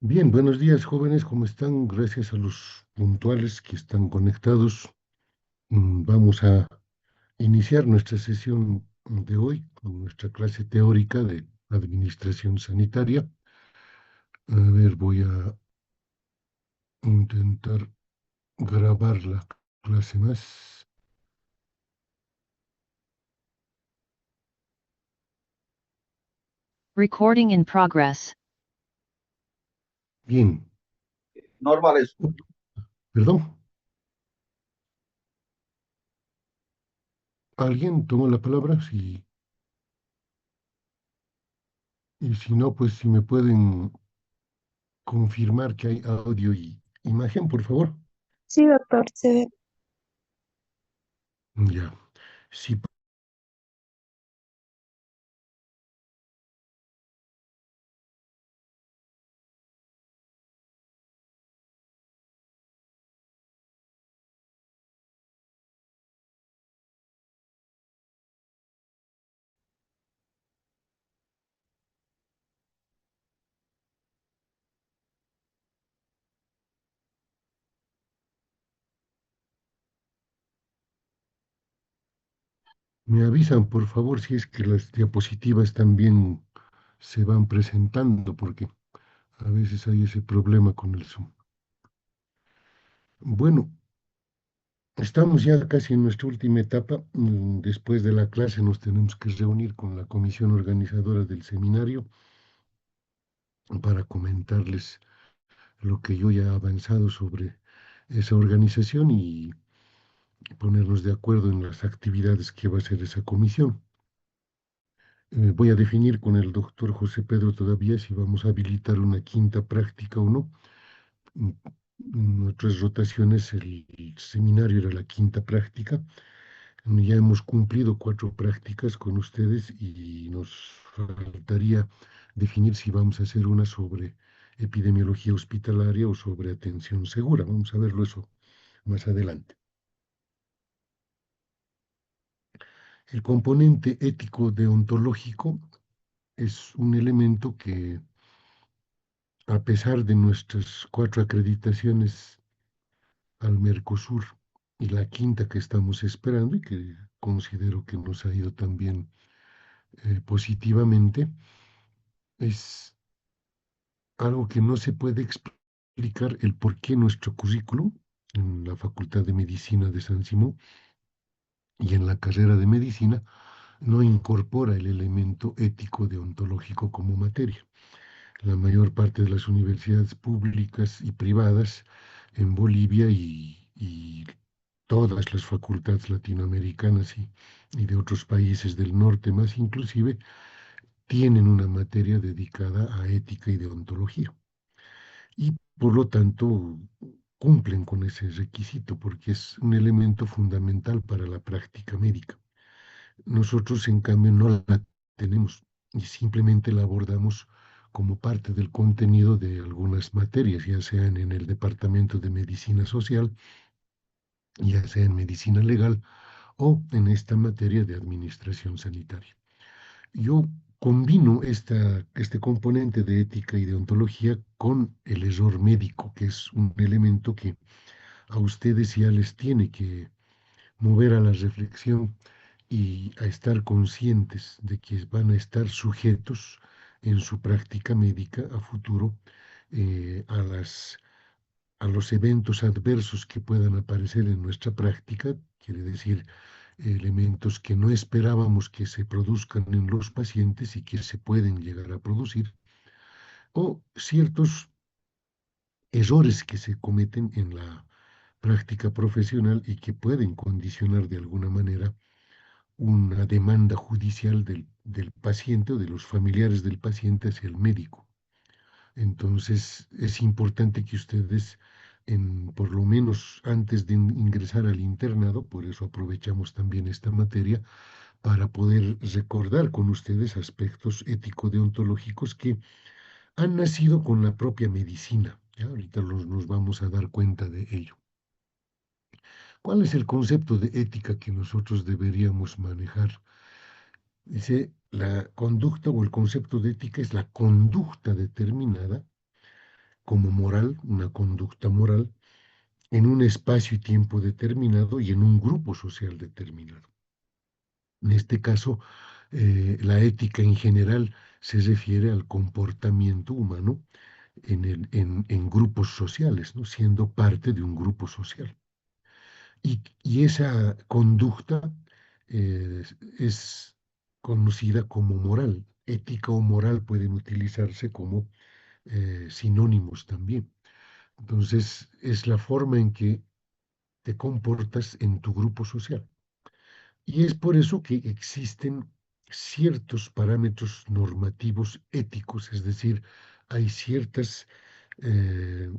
Bien, buenos días, jóvenes, ¿cómo están? Gracias a los puntuales que están conectados. Vamos a iniciar nuestra sesión de hoy con nuestra clase teórica de administración sanitaria. A ver, voy a intentar grabar la clase más. Recording in progress. Bien, Normales. perdón. ¿Alguien toma la palabra? Sí, y si no, pues si me pueden confirmar que hay audio y imagen, por favor. Sí, doctor, se ve. Ya. Si me avisan, por favor, si es que las diapositivas también se van presentando, porque a veces hay ese problema con el Zoom. Bueno, estamos ya casi en nuestra última etapa. Después de la clase nos tenemos que reunir con la comisión organizadora del seminario para comentarles lo que yo ya he avanzado sobre esa organización y ponernos de acuerdo en las actividades que va a hacer esa comisión. Voy a definir con el doctor José Pedro todavía si vamos a habilitar una quinta práctica o no. Mm, En otras rotaciones el seminario era la quinta práctica. Ya hemos cumplido 4 prácticas con ustedes y nos faltaría definir si vamos a hacer una sobre epidemiología hospitalaria o sobre atención segura. Vamos a verlo eso más adelante. El componente ético deontológico es un elemento que, a pesar de nuestras 4 acreditaciones al Mercosur y la quinta que estamos esperando y que considero que nos ha ido también positivamente, es algo que no se puede explicar el por qué nuestro currículum en la Facultad de Medicina de San Simón y en la carrera de medicina no incorpora el elemento ético deontológico como materia. La mayor parte de las universidades públicas y privadas en Bolivia y todas las facultades latinoamericanas y de otros países del norte más inclusive, tienen una materia dedicada a ética y deontología. Y por lo tanto cumplen con ese requisito porque es un elemento fundamental para la práctica médica. Nosotros, en cambio, no la tenemos y simplemente la abordamos como parte del contenido de algunas materias, ya sean en el Departamento de Medicina Social, ya sea en Medicina Legal o en esta materia de Administración Sanitaria. Yo combino este componente de ética y deontología con el error médico, que es un elemento que a ustedes ya les tiene que mover a la reflexión y a estar conscientes de que van a estar sujetos en su práctica médica a futuro a los eventos adversos que puedan aparecer en nuestra práctica, quiere decir elementos que no esperábamos que se produzcan en los pacientes y que se pueden llegar a producir, o ciertos errores que se cometen en la práctica profesional y que pueden condicionar de alguna manera una demanda judicial del paciente o de los familiares del paciente hacia el médico. Entonces, es importante que ustedes, por lo menos antes de ingresar al internado, por eso aprovechamos también esta materia, para poder recordar con ustedes aspectos ético-deontológicos que han nacido con la propia medicina. ¿Ya? Ahorita nos vamos a dar cuenta de ello. ¿Cuál es el concepto de ética que nosotros deberíamos manejar? Dice, la conducta o el concepto de ética es la conducta determinada como moral, una conducta moral, en un espacio y tiempo determinado y en un grupo social determinado. En este caso, la ética en general se refiere al comportamiento humano en grupos sociales, ¿no? Siendo parte de un grupo social. Y esa conducta es conocida como moral. Ética o moral pueden utilizarse como sinónimos también. Entonces, es la forma en que te comportas en tu grupo social. Y es por eso que existen ciertos parámetros normativos éticos, es decir, hay ciertas eh,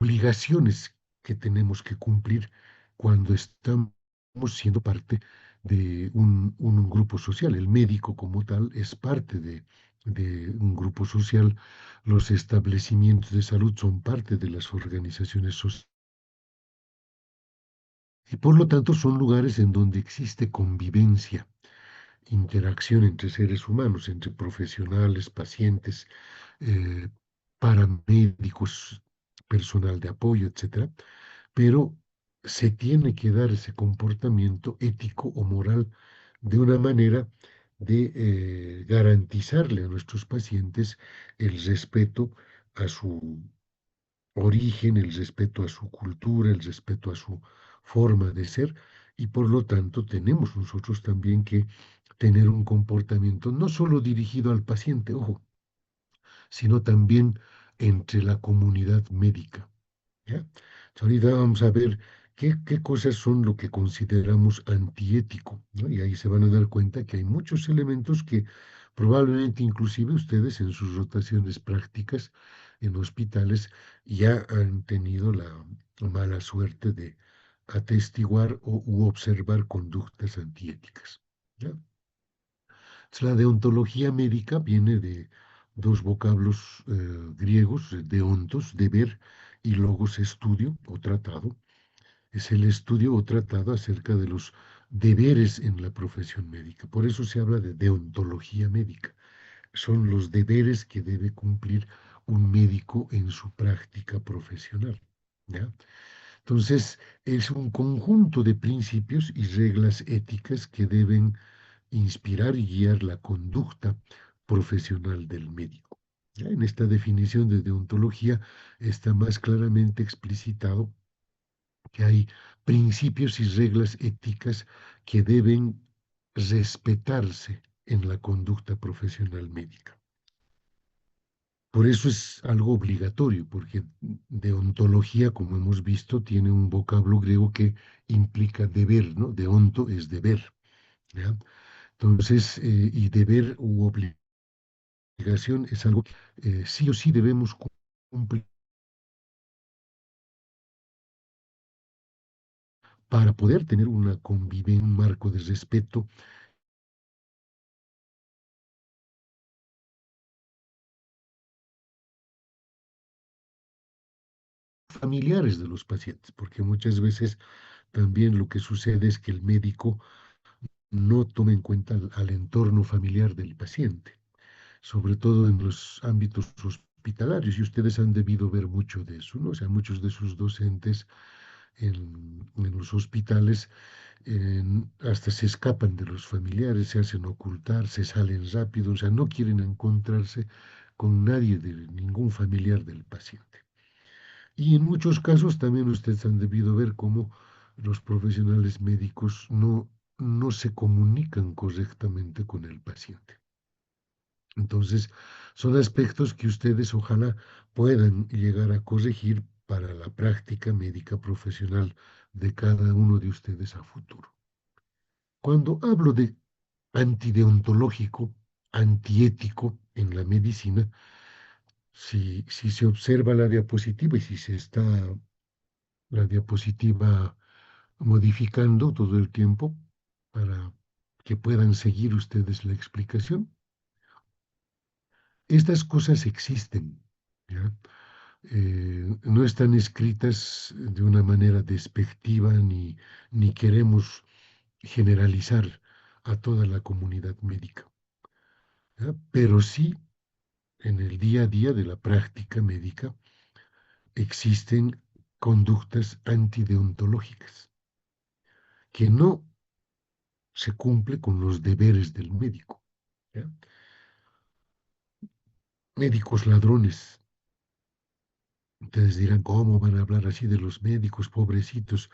obligaciones que tenemos que cumplir cuando estamos siendo parte de un grupo social. El médico como tal es parte de un grupo social. Los establecimientos de salud son parte de las organizaciones sociales. Y por lo tanto son lugares en donde existe convivencia, interacción entre seres humanos, entre profesionales, pacientes, eh, paramédicos, personal de apoyo, etcétera, pero se tiene que dar ese comportamiento ético o moral de una manera de garantizarle a nuestros pacientes el respeto a su origen, el respeto a su cultura, el respeto a su forma de ser, y por lo tanto tenemos nosotros también que tener un comportamiento no solo dirigido al paciente, ojo, sino también entre la comunidad médica. ¿Ya? Entonces, ahorita vamos a ver qué cosas son lo que consideramos antiético, ¿no? Y ahí se van a dar cuenta que hay muchos elementos que probablemente inclusive ustedes en sus rotaciones prácticas en hospitales ya han tenido la mala suerte de atestiguar u observar conductas antiéticas. ¿Ya? La deontología médica viene de dos vocablos griegos, deontos, deber, y logos, estudio o tratado. Es el estudio o tratado acerca de los deberes en la profesión médica. Por eso se habla de deontología médica. Son los deberes que debe cumplir un médico en su práctica profesional. ¿Ya? Entonces, es un conjunto de principios y reglas éticas que deben inspirar y guiar la conducta profesional del médico. Ya en esta definición de deontología está más claramente explicitado que hay principios y reglas éticas que deben respetarse en la conducta profesional médica. Por eso es algo obligatorio, porque deontología, como hemos visto, tiene un vocablo griego que implica deber, ¿no? Deonto es deber, ¿ya? Entonces, y deber u obligación es algo que sí o sí debemos cumplir para poder tener una convivencia, un marco de respeto familiares de los pacientes, porque muchas veces también lo que sucede es que el médico no toma en cuenta al entorno familiar del paciente, sobre todo en los ámbitos hospitalarios, y ustedes han debido ver mucho de eso, ¿no? O sea, muchos de sus docentes en los hospitales hasta se escapan de los familiares, se hacen ocultar, se salen rápido, o sea, no quieren encontrarse con nadie de ningún familiar del paciente. Y en muchos casos también ustedes han debido ver cómo los profesionales médicos no se comunican correctamente con el paciente. Entonces, son aspectos que ustedes ojalá puedan llegar a corregir para la práctica médica profesional de cada uno de ustedes a futuro. Cuando hablo de antideontológico, antiético en la medicina, si se observa la diapositiva y si se está la diapositiva modificando todo el tiempo para que puedan seguir ustedes la explicación, estas cosas existen, ¿ya? No están escritas de una manera despectiva ni queremos generalizar a toda la comunidad médica, ¿ya? Pero sí en el día a día de la práctica médica existen conductas antideontológicas que no se cumple con los deberes del médico. ¿Ya? Médicos ladrones. Ustedes dirán, ¿cómo van a hablar así de los médicos, pobrecitos?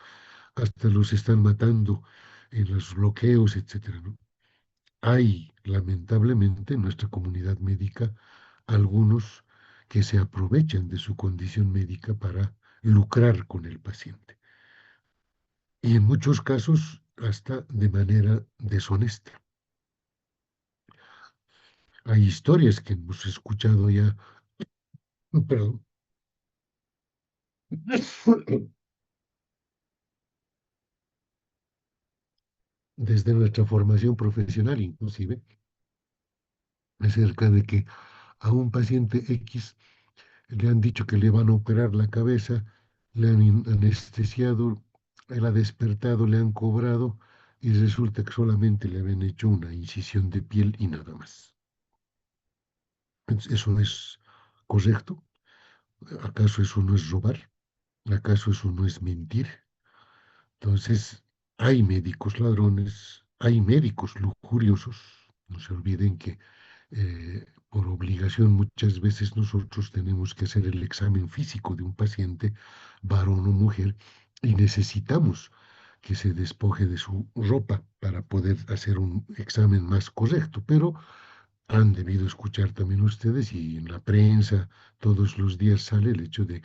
Hasta los están matando en los bloqueos, etcétera, ¿no? Hay, lamentablemente, en nuestra comunidad médica algunos que se aprovechan de su condición médica para lucrar con el paciente. Y en muchos casos hasta de manera deshonesta. Hay historias que hemos escuchado ya, perdón, desde nuestra formación profesional inclusive, acerca de que a un paciente X le han dicho que le van a operar la cabeza, le han anestesiado, él ha despertado, le han cobrado y resulta que solamente le habían hecho una incisión de piel y nada más. ¿Eso es correcto? ¿Acaso eso no es robar? ¿Acaso eso no es mentir? Entonces, hay médicos ladrones, hay médicos lujuriosos. No se olviden que por obligación muchas veces nosotros tenemos que hacer el examen físico de un paciente, varón o mujer, y necesitamos que se despoje de su ropa para poder hacer un examen más correcto. Pero han debido escuchar también ustedes y en la prensa todos los días sale el hecho de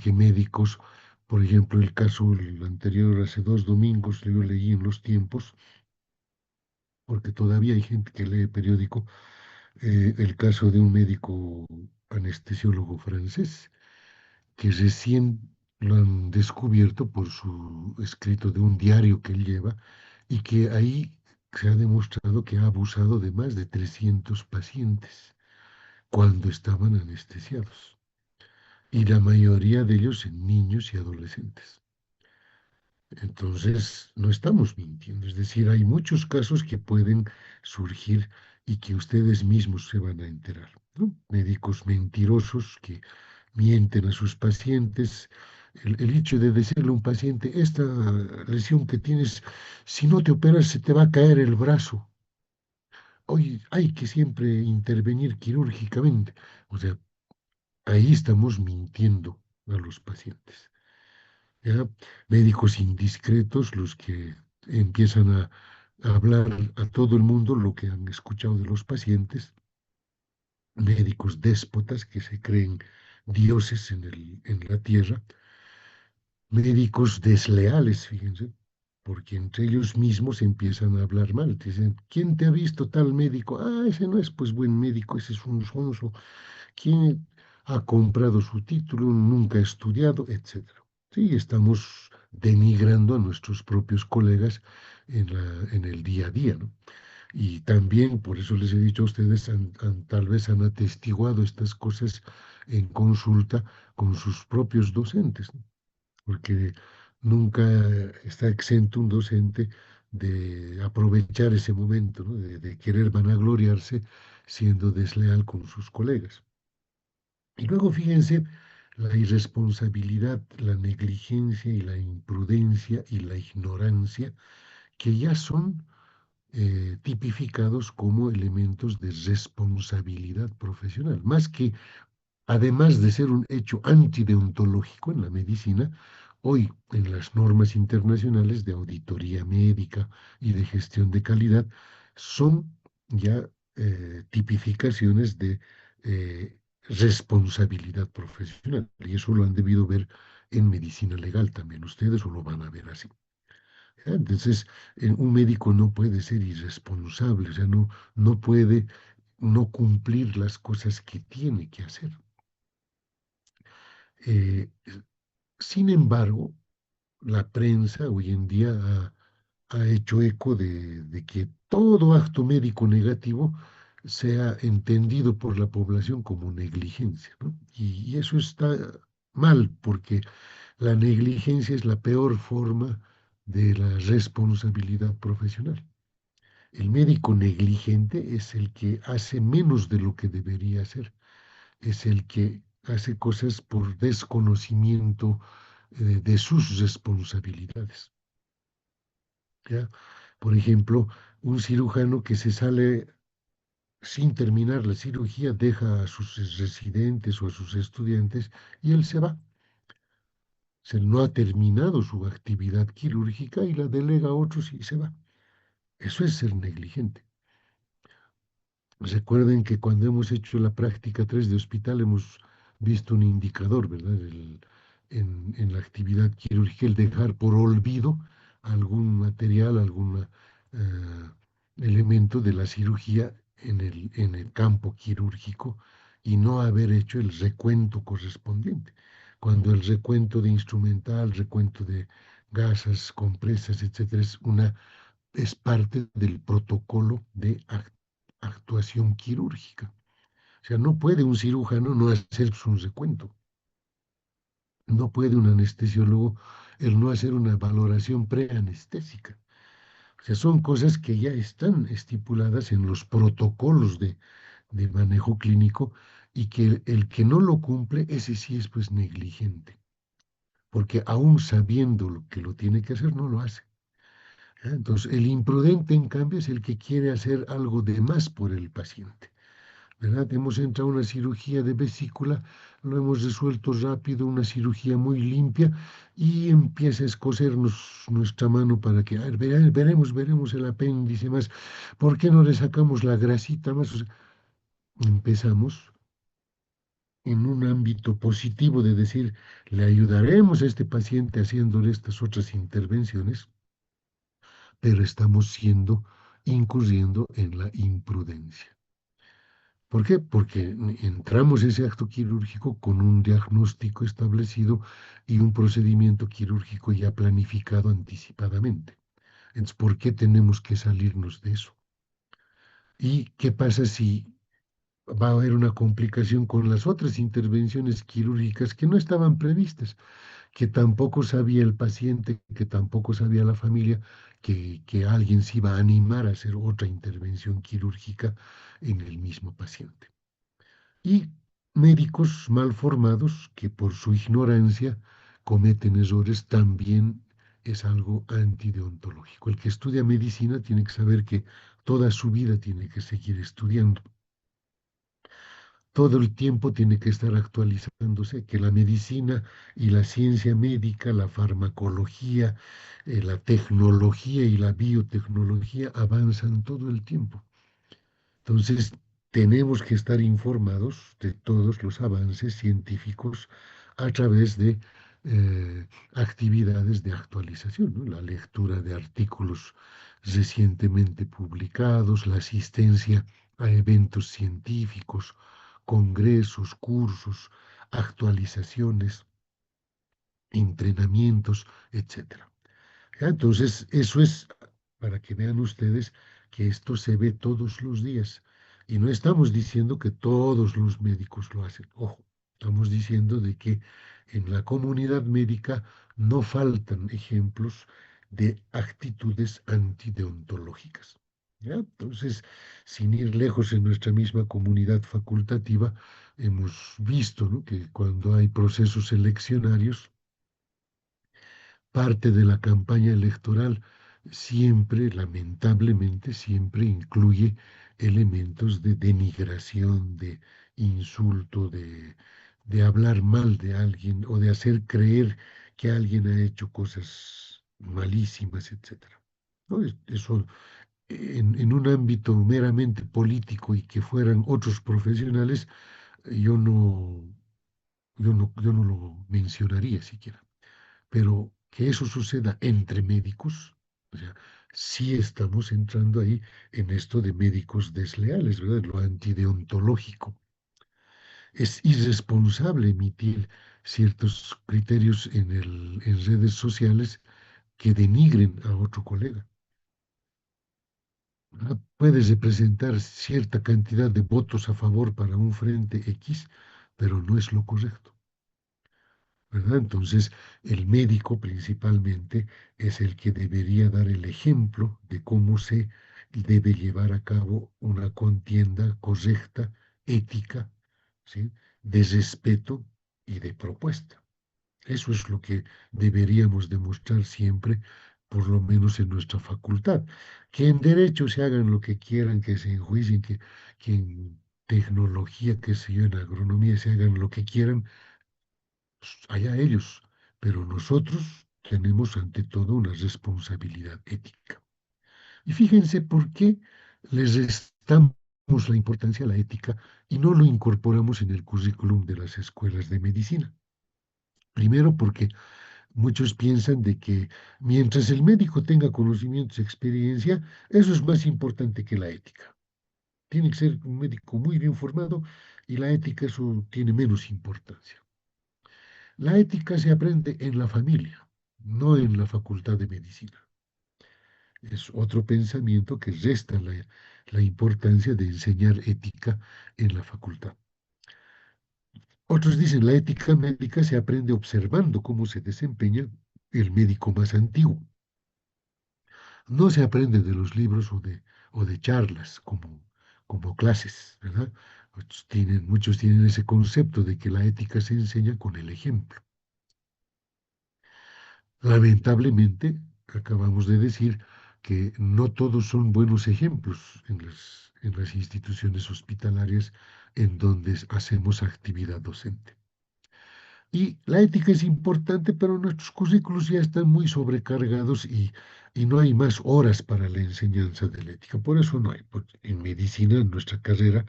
que médicos, por ejemplo, el caso el anterior, hace 2 domingos, yo leí en Los Tiempos, porque todavía hay gente que lee periódico, el caso de un médico anestesiólogo francés que recién lo han descubierto por su escrito de un diario que él lleva y que ahí se ha demostrado que ha abusado de más de 300 pacientes cuando estaban anestesiados, y la mayoría de ellos en niños y adolescentes. Entonces, no estamos mintiendo, es decir, hay muchos casos que pueden surgir y que ustedes mismos se van a enterar, ¿no? Médicos mentirosos que mienten a sus pacientes. El hecho de decirle a un paciente, esta lesión que tienes, si no te operas, se te va a caer el brazo. Hoy hay que siempre intervenir quirúrgicamente. O sea, ahí estamos mintiendo a los pacientes. ¿Ya? Médicos indiscretos, los que empiezan a hablar a todo el mundo lo que han escuchado de los pacientes, médicos déspotas que se creen dioses en la tierra, médicos desleales, fíjense, porque entre ellos mismos empiezan a hablar mal. Dicen, ¿quién te ha visto tal médico? Ah, ese no es pues buen médico, ese es un sonso. ¿Quién ha comprado su título? Nunca ha estudiado, etcétera. Sí, estamos denigrando a nuestros propios colegas en el día a día, ¿no? Y también, por eso les he dicho a ustedes, tal vez han atestiguado estas cosas en consulta con sus propios docentes, ¿no? Porque nunca está exento un docente de aprovechar ese momento, ¿no? De querer vanagloriarse siendo desleal con sus colegas. Y luego fíjense la irresponsabilidad, la negligencia y la imprudencia y la ignorancia que ya son tipificados como elementos de responsabilidad profesional, más que además de ser un hecho antideontológico en la medicina, hoy en las normas internacionales de auditoría médica y de gestión de calidad son ya tipificaciones de responsabilidad profesional. Y eso lo han debido ver en medicina legal también ustedes o lo van a ver así. ¿Ya? Entonces, un médico no puede ser irresponsable, o sea, no puede no cumplir las cosas que tiene que hacer. Eh, Sin embargo, la prensa hoy en día ha hecho eco de que todo acto médico negativo sea entendido por la población como negligencia, ¿no? Y eso está mal, porque la negligencia es la peor forma de la responsabilidad profesional. El médico negligente es el que hace menos de lo que debería hacer. es el que hace cosas por desconocimiento de sus responsabilidades. ¿Ya? Por ejemplo, un cirujano que se sale sin terminar la cirugía, deja a sus residentes o a sus estudiantes y él se va. Se no ha terminado su actividad quirúrgica y la delega a otros y se va. Eso es ser negligente. Recuerden que cuando hemos hecho la práctica 3 de hospital hemos visto un indicador, ¿verdad? En la actividad quirúrgica, el dejar por olvido algún material, algún elemento de la cirugía en el campo quirúrgico y no haber hecho el recuento correspondiente. Cuando el recuento de instrumental, recuento de gasas, compresas, etcétera, es parte del protocolo de actuación quirúrgica. O sea, no puede un cirujano no hacer un recuento. No puede un anestesiólogo el no hacer una valoración preanestésica. O sea, son cosas que ya están estipuladas en los protocolos de manejo clínico y que el que no lo cumple, ese sí es pues negligente. Porque aún sabiendo lo que lo tiene que hacer, no lo hace. ¿Ya? Entonces, el imprudente, en cambio, es el que quiere hacer algo de más por el paciente. ¿Verdad? Hemos entrado a una cirugía de vesícula, lo hemos resuelto rápido, una cirugía muy limpia, y empieza a escocernos nuestra mano para que, a ver, veremos el apéndice más, ¿por qué no le sacamos la grasita más? O sea, empezamos en un ámbito positivo de decir, le ayudaremos a este paciente haciéndole estas otras intervenciones, pero estamos incurriendo en la imprudencia. ¿Por qué? Porque entramos a ese acto quirúrgico con un diagnóstico establecido y un procedimiento quirúrgico ya planificado anticipadamente. Entonces, ¿por qué tenemos que salirnos de eso? ¿Y qué pasa si va a haber una complicación con las otras intervenciones quirúrgicas que no estaban previstas, que tampoco sabía el paciente, que tampoco sabía la familia, que alguien se iba a animar a hacer otra intervención quirúrgica en el mismo paciente? Y médicos mal formados que por su ignorancia cometen errores también es algo antideontológico. El que estudia medicina tiene que saber que toda su vida tiene que seguir estudiando. Todo el tiempo tiene que estar actualizándose, que la medicina y la ciencia médica, la farmacología, la tecnología y la biotecnología avanzan todo el tiempo. Entonces, tenemos que estar informados de todos los avances científicos a través de actividades de actualización, ¿no? La lectura de artículos recientemente publicados, la asistencia a eventos científicos, congresos, cursos, actualizaciones, entrenamientos, etcétera. ¿Ya? Entonces, eso es para que vean ustedes que esto se ve todos los días. Y no estamos diciendo que todos los médicos lo hacen. Ojo, estamos diciendo de que en la comunidad médica no faltan ejemplos de actitudes antideontológicas. ¿Ya? Entonces, sin ir lejos en nuestra misma comunidad facultativa, hemos visto, ¿no?, que cuando hay procesos eleccionarios, parte de la campaña electoral siempre, lamentablemente, siempre incluye elementos de denigración, de insulto, de hablar mal de alguien o de hacer creer que alguien ha hecho cosas malísimas, etcétera. ¿No? Eso en un ámbito meramente político y que fueran otros profesionales, yo no, yo no lo mencionaría siquiera. Pero que eso suceda entre médicos, o sea, sí estamos entrando ahí en esto de médicos desleales, ¿verdad? Lo antideontológico. Es irresponsable emitir ciertos criterios en redes sociales que denigren a otro colega. ¿Verdad? Puedes representar cierta cantidad de votos a favor para un frente X, pero no es lo correcto. ¿Verdad? Entonces, el médico principalmente es el que debería dar el ejemplo de cómo se debe llevar a cabo una contienda correcta, ética, ¿sí?, de respeto y de propuesta. Eso es lo que deberíamos demostrar siempre, por lo menos en nuestra facultad. Que en derecho se hagan lo que quieran, que se enjuicien, que en tecnología, que sé yo, en agronomía se hagan lo que quieran, pues, allá ellos. Pero nosotros tenemos ante todo una responsabilidad ética. Y fíjense por qué les restamos la importancia a la ética y no lo incorporamos en el currículum de las escuelas de medicina. Primero porque muchos piensan de que mientras el médico tenga conocimientos y experiencia, eso es más importante que la ética. Tiene que ser un médico muy bien formado y la ética eso tiene menos importancia. La ética se aprende en la familia, no en la facultad de medicina. Es otro pensamiento que resta la importancia de enseñar ética en la facultad. Otros dicen, la ética médica se aprende observando cómo se desempeña el médico más antiguo. No se aprende de los libros o de charlas como clases, ¿verdad? Muchos tienen ese concepto de que la ética se enseña con el ejemplo. Lamentablemente, acabamos de decir que no todos son buenos ejemplos en las instituciones hospitalarias en donde hacemos actividad docente. Y la ética es importante, pero nuestros currículos ya están muy sobrecargados y no hay más horas para la enseñanza de la ética. Por eso no hay. En medicina, en nuestra carrera,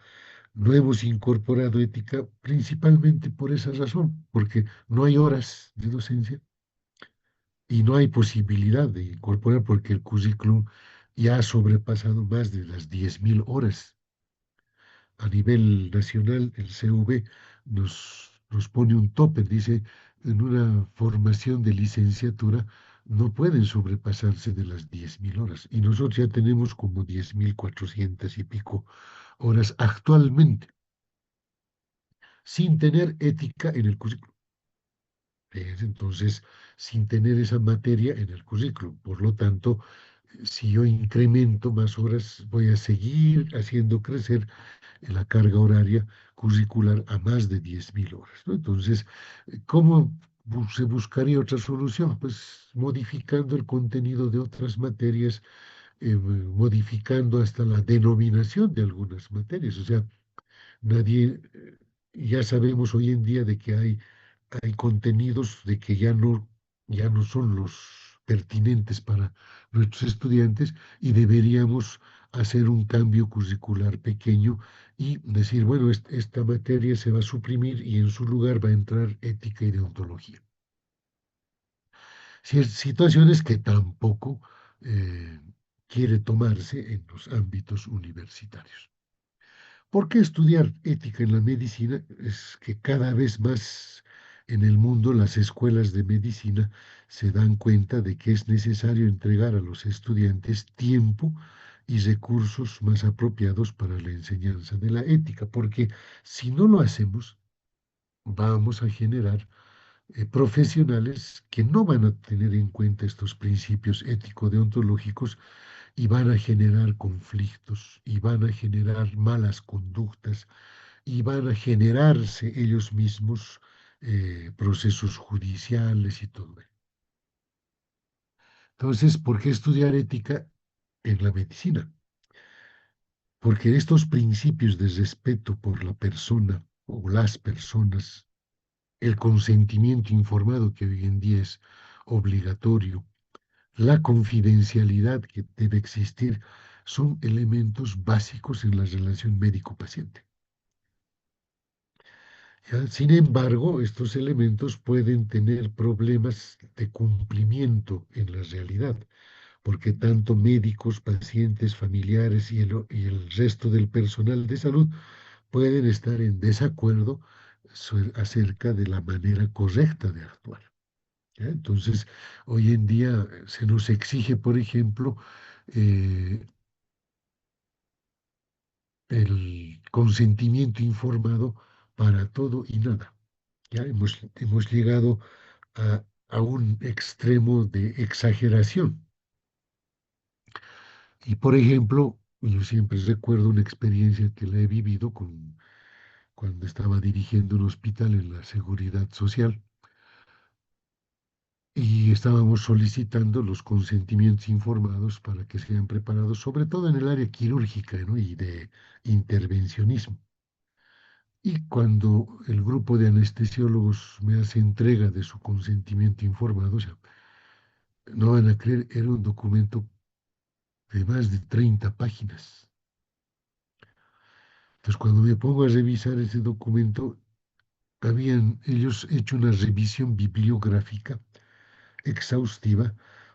no hemos incorporado ética principalmente por esa razón, porque no hay horas de docencia y no hay posibilidad de incorporar porque el currículum ya ha sobrepasado más de las 10.000 horas. A nivel nacional, el CV nos pone un tope, dice, en una formación de licenciatura no pueden sobrepasarse de las 10.000 horas. Y nosotros ya tenemos como 10.400 y pico horas actualmente, sin tener ética en el currículum. Entonces, sin tener esa materia en el currículum. Por lo tanto, si yo incremento más horas, voy a seguir haciendo crecer la carga horaria curricular a más de 10.000 horas, ¿no? Entonces, ¿cómo se buscaría otra solución? Pues modificando el contenido de otras materias, modificando hasta la denominación de algunas materias. O sea, nadie, ya sabemos hoy en día de que hay contenidos de que ya no son los pertinentes para nuestros estudiantes y deberíamos hacer un cambio curricular pequeño y decir, bueno, esta materia se va a suprimir y en su lugar va a entrar ética y deontología. Situaciones que tampoco eh, quiere tomarse en los ámbitos universitarios. ¿Por qué estudiar ética en la medicina? Es que cada vez más en el mundo las escuelas de medicina se dan cuenta de que es necesario entregar a los estudiantes tiempo y recursos más apropiados para la enseñanza de la ética, porque si no lo hacemos, vamos a generar profesionales que no van a tener en cuenta estos principios ético-deontológicos y van a generar conflictos y van a generar malas conductas y van a generarse ellos mismos procesos judiciales y todo ello. Entonces, ¿por qué estudiar ética en la medicina? Porque estos principios de respeto por la persona o las personas, el consentimiento informado que hoy en día es obligatorio, la confidencialidad que debe existir, son elementos básicos en la relación médico-paciente. ¿Ya? Sin embargo, estos elementos pueden tener problemas de cumplimiento en la realidad, porque tanto médicos, pacientes, familiares y el resto del personal de salud pueden estar en desacuerdo acerca de la manera correcta de actuar. ¿Ya? Entonces, hoy en día se nos exige, por ejemplo, eh, el consentimiento informado para todo y nada. Ya hemos llegado a un extremo de exageración. Y por ejemplo, yo siempre recuerdo una experiencia que la he vivido cuando estaba dirigiendo un hospital en la Seguridad Social y estábamos solicitando los consentimientos informados para que sean preparados, sobre todo en el área quirúrgica, ¿no? Y de intervencionismo. Y cuando el grupo de anestesiólogos me hace entrega de su consentimiento informado, o sea, no van a creer, era un documento de más de 30 páginas. Entonces, cuando me pongo a revisar ese documento, habían ellos hecho una revisión bibliográfica exhaustiva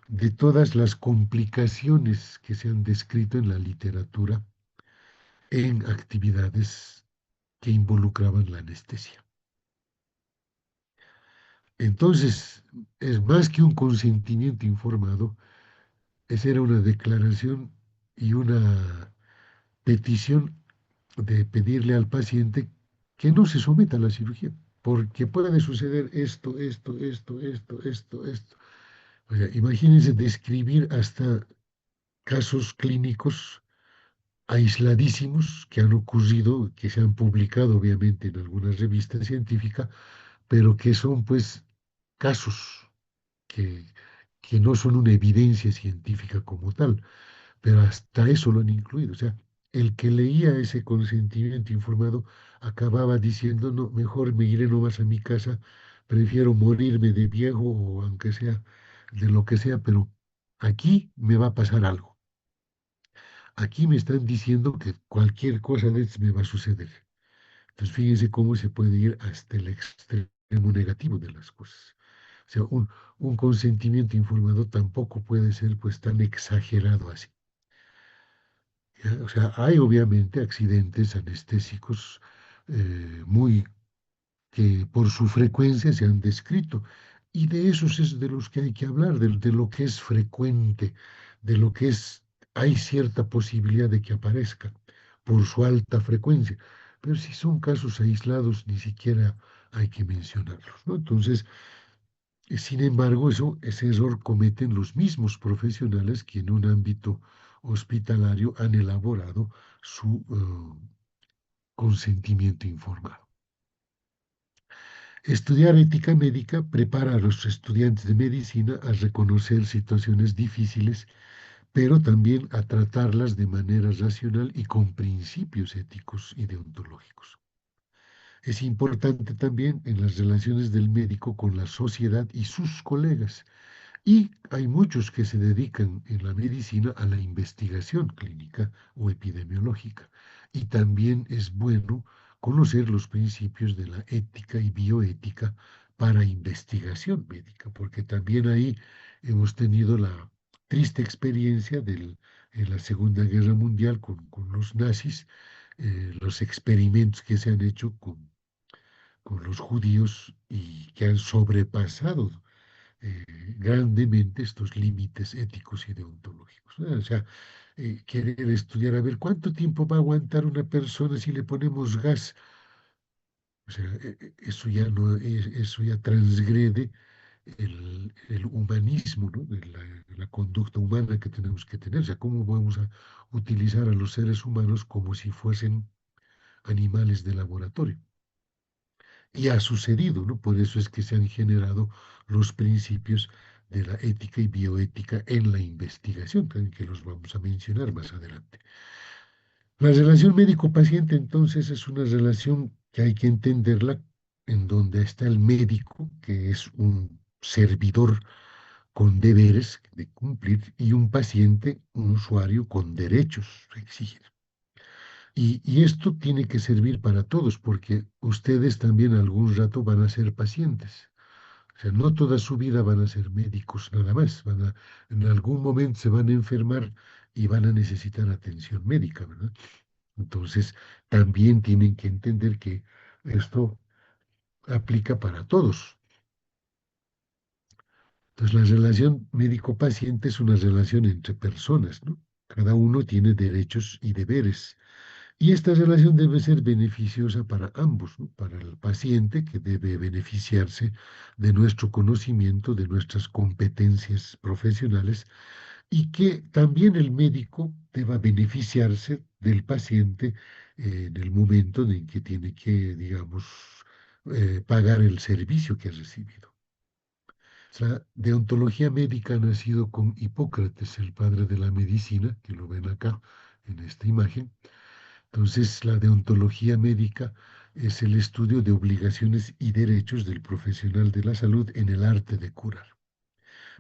de todas las complicaciones que se han descrito en la literatura en actividades que involucraban la anestesia. Entonces, es más que un consentimiento informado, esa era una declaración y una petición de pedirle al paciente que no se someta a la cirugía, porque puede suceder esto. O sea, imagínense describir hasta casos clínicos aisladísimos que han ocurrido, que se han publicado obviamente en algunas revistas científicas, pero que son pues casos que, que no son una evidencia científica como tal, pero hasta eso lo han incluido. O sea, el que leía ese consentimiento informado acababa diciendo, no, mejor me iré nomás a mi casa, prefiero morirme de viejo o aunque sea de lo que sea, pero aquí me va a pasar algo. Aquí me están diciendo que cualquier cosa de esto me va a suceder. Entonces, fíjense cómo se puede ir hasta el extremo negativo de las cosas. O sea, un consentimiento informado tampoco puede ser pues tan exagerado así. ¿Ya? O sea, hay obviamente accidentes anestésicos muy que por su frecuencia se han descrito. Y de esos es de los que hay que hablar, de lo que es frecuente, de lo que es, hay cierta posibilidad de que aparezca por su alta frecuencia. Pero si son casos aislados, ni siquiera hay que mencionarlos, ¿no? Entonces, sin embargo, ese error cometen los mismos profesionales que en un ámbito hospitalario han elaborado su consentimiento informado. Estudiar ética médica prepara a los estudiantes de medicina a reconocer situaciones difíciles, pero también a tratarlas de manera racional y con principios éticos y deontológicos. Es importante también en las relaciones del médico con la sociedad y sus colegas. Y hay muchos que se dedican en la medicina a la investigación clínica o epidemiológica. Y también es bueno conocer los principios de la ética y bioética para investigación médica, porque también ahí hemos tenido la triste experiencia en la Segunda Guerra Mundial con los nazis, los experimentos que se han hecho con los judíos y que han sobrepasado eh, grandemente estos límites éticos y deontológicos, ¿no? O sea, querer estudiar a ver cuánto tiempo va a aguantar una persona si le ponemos gas. O sea, eso ya no eso ya transgrede el humanismo, ¿no? De la conducta humana que tenemos que tener. O sea, ¿cómo vamos a utilizar a los seres humanos como si fuesen animales de laboratorio? Y ha sucedido, ¿no? Por eso es que se han generado los principios de la ética y bioética en la investigación, también que los vamos a mencionar más adelante. La relación médico-paciente, entonces, es una relación que hay que entenderla en donde está el médico, que es un servidor con deberes de cumplir, y un paciente, un usuario con derechos a exigir. Y esto tiene que servir para todos, porque ustedes también algún rato van a ser pacientes. O sea, no toda su vida van a ser médicos nada más. En algún momento se van a enfermar y van a necesitar atención médica, ¿verdad? Entonces, también tienen que entender que esto aplica para todos. Entonces, la relación médico-paciente es una relación entre personas, ¿no? Cada uno tiene derechos y deberes. Y esta relación debe ser beneficiosa para ambos, ¿no? Para el paciente, que debe beneficiarse de nuestro conocimiento, de nuestras competencias profesionales, y que también el médico deba beneficiarse del paciente en el momento en que tiene que, digamos, pagar el servicio que ha recibido. O sea, deontología médica ha nacido con Hipócrates, el padre de la medicina, que lo ven acá en esta imagen. Entonces, la deontología médica es el estudio de obligaciones y derechos del profesional de la salud en el arte de curar.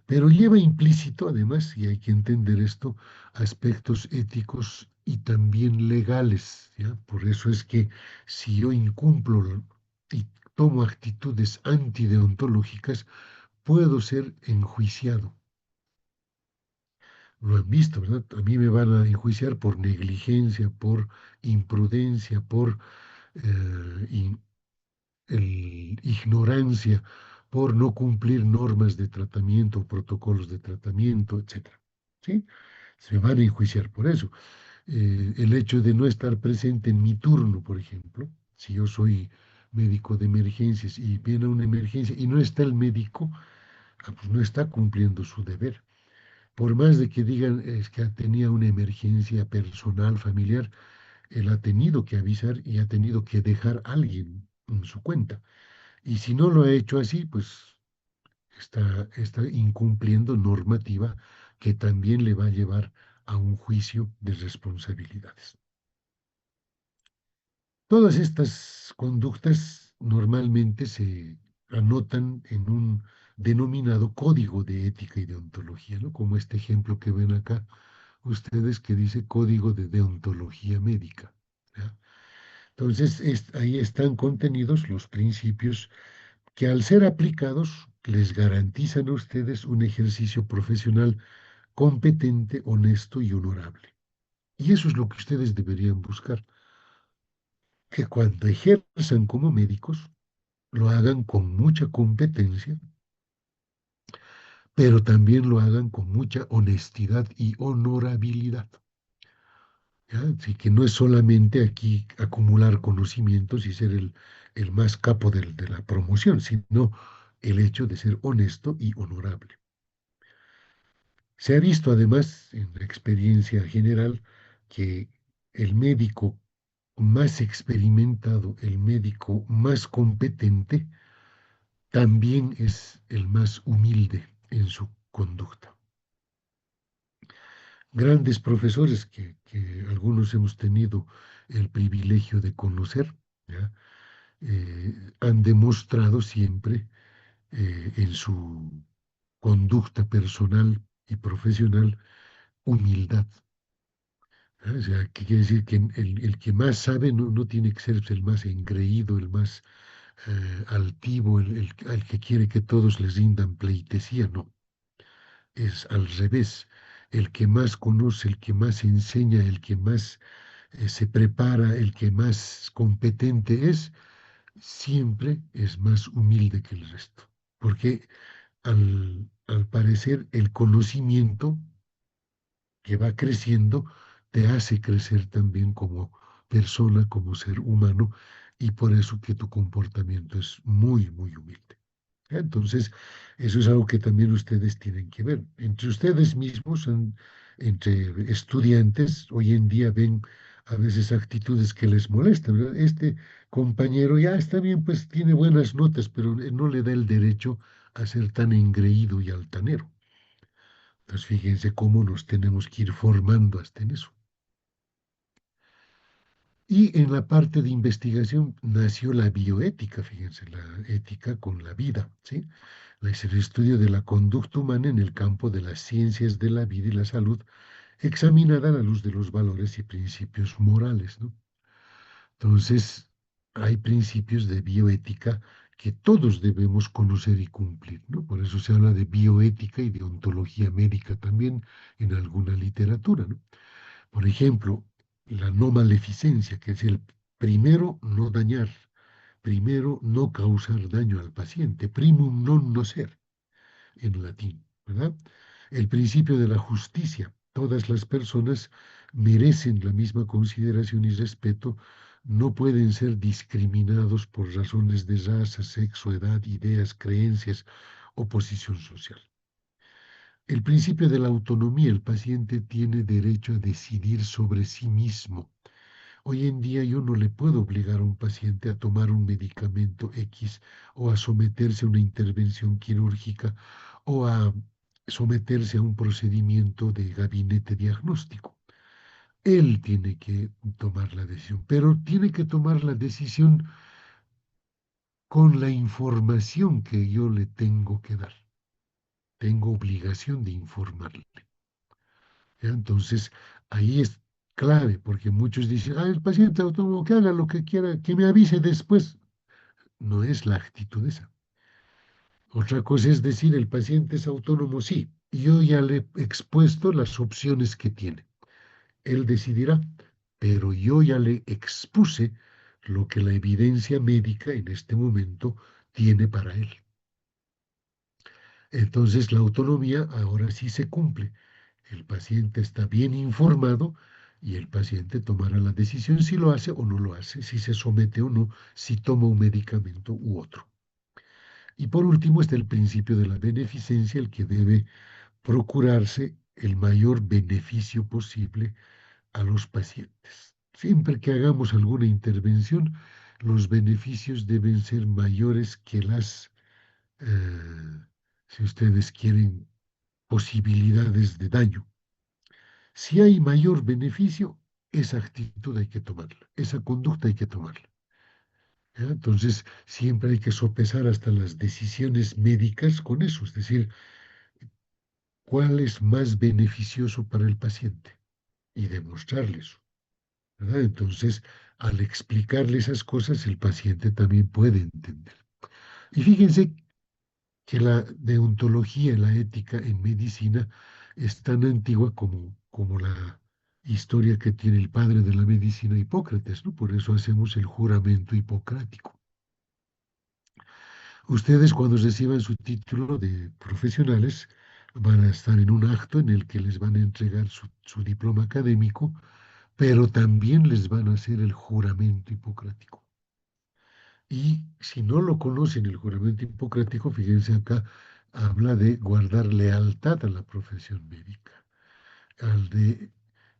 Pero lleva implícito, además, y hay que entender esto, aspectos éticos y también legales, ¿ya? Por eso es que si yo incumplo y tomo actitudes antideontológicas, puedo ser enjuiciado. Lo han visto, ¿verdad? A mí me van a enjuiciar por negligencia, por imprudencia, por eh, ignorancia, por no cumplir normas de tratamiento, protocolos de tratamiento, etcétera. ¿Sí? Se me van a enjuiciar por eso. El hecho de no estar presente en mi turno, por ejemplo, si yo soy médico de emergencias y viene una emergencia y no está el médico, pues no está cumpliendo su deber. Por más de que digan es que tenía una emergencia personal, familiar, él ha tenido que avisar y ha tenido que dejar a alguien en su cuenta. Y si no lo ha hecho así, pues está incumpliendo normativa que también le va a llevar a un juicio de responsabilidades. Todas estas conductas normalmente se anotan en un denominado código de ética y deontología, ¿no? Como este ejemplo que ven acá ustedes que dice Código de Deontología Médica, ¿ya? Entonces, ahí están contenidos los principios que al ser aplicados les garantizan a ustedes un ejercicio profesional competente, honesto y honorable. Y eso es lo que ustedes deberían buscar, que cuando ejerzan como médicos, lo hagan con mucha competencia, pero también lo hagan con mucha honestidad y honorabilidad. ¿Ya? Así que no es solamente aquí acumular conocimientos y ser el más capo de la promoción, sino el hecho de ser honesto y honorable. Se ha visto además en la experiencia general que el médico más experimentado, el médico más competente, también es el más humilde en su conducta. Grandes profesores que algunos hemos tenido el privilegio de conocer, ¿ya? Han demostrado siempre en su conducta personal y profesional humildad. ¿Ah? O sea, que quiere decir que el que más sabe no tiene que ser el más engreído, el más altivo, el que quiere que todos les rindan pleitesía, no. Es al revés. El que más conoce, el que más enseña, el que más se prepara, el que más competente es, siempre es más humilde que el resto. Porque al parecer el conocimiento que va creciendo te hace crecer también como persona, como ser humano, y por eso que tu comportamiento es muy, muy humilde. Entonces, eso es algo que también ustedes tienen que ver. Entre ustedes mismos, entre estudiantes, hoy en día ven a veces actitudes que les molestan, ¿verdad? Este compañero ya está bien, pues tiene buenas notas, pero no le da el derecho a ser tan engreído y altanero. Entonces, fíjense cómo nos tenemos que ir formando hasta en eso. Y en la parte de investigación nació la bioética, fíjense, la ética con la vida, ¿sí? Es el estudio de la conducta humana en el campo de las ciencias de la vida y la salud, examinada a la luz de los valores y principios morales, ¿no? Entonces, hay principios de bioética que todos debemos conocer y cumplir, ¿no? Por eso se habla de bioética y de ontología médica también en alguna literatura, ¿no? Por ejemplo, la no maleficencia, que es el primero no dañar, primero no causar daño al paciente, primum non nocere en latín, ¿verdad? El principio de la justicia. Todas las personas merecen la misma consideración y respeto, no pueden ser discriminados por razones de raza, sexo, edad, ideas, creencias o posición social. El principio de la autonomía, el paciente tiene derecho a decidir sobre sí mismo. Hoy en día yo no le puedo obligar a un paciente a tomar un medicamento X o a someterse a una intervención quirúrgica o a someterse a un procedimiento de gabinete diagnóstico. Él tiene que tomar la decisión, pero tiene que tomar la decisión con la información que yo le tengo que dar. Tengo obligación de informarle. ¿Ya? Entonces, ahí es clave, porque muchos dicen, el paciente autónomo que haga lo que quiera, que me avise después. No es la actitud esa. Otra cosa es decir, el paciente es autónomo, sí, y yo ya le he expuesto las opciones que tiene. Él decidirá, pero yo ya le expuse lo que la evidencia médica en este momento tiene para él. Entonces, la autonomía ahora sí se cumple. El paciente está bien informado y el paciente tomará la decisión si lo hace o no lo hace, si se somete o no, si toma un medicamento u otro. Y por último está el principio de la beneficencia, el que debe procurarse el mayor beneficio posible a los pacientes. Siempre que hagamos alguna intervención, los beneficios deben ser mayores que las, si ustedes quieren, posibilidades de daño. Si hay mayor beneficio, esa actitud hay que tomarla, esa conducta hay que tomarla. ¿Ya? Entonces, siempre hay que sopesar hasta las decisiones médicas con eso, es decir, cuál es más beneficioso para el paciente y demostrarle eso, ¿verdad? Entonces, al explicarle esas cosas, el paciente también puede entender. Y fíjense que la deontología, la ética en medicina es tan antigua como la historia que tiene el padre de la medicina, Hipócrates, ¿no? Por eso hacemos el juramento hipocrático. Ustedes cuando reciban su título de profesionales van a estar en un acto en el que les van a entregar su diploma académico, pero también les van a hacer el juramento hipocrático. Y si no lo conocen, el juramento hipocrático, fíjense acá, habla de guardar lealtad a la profesión médica, al de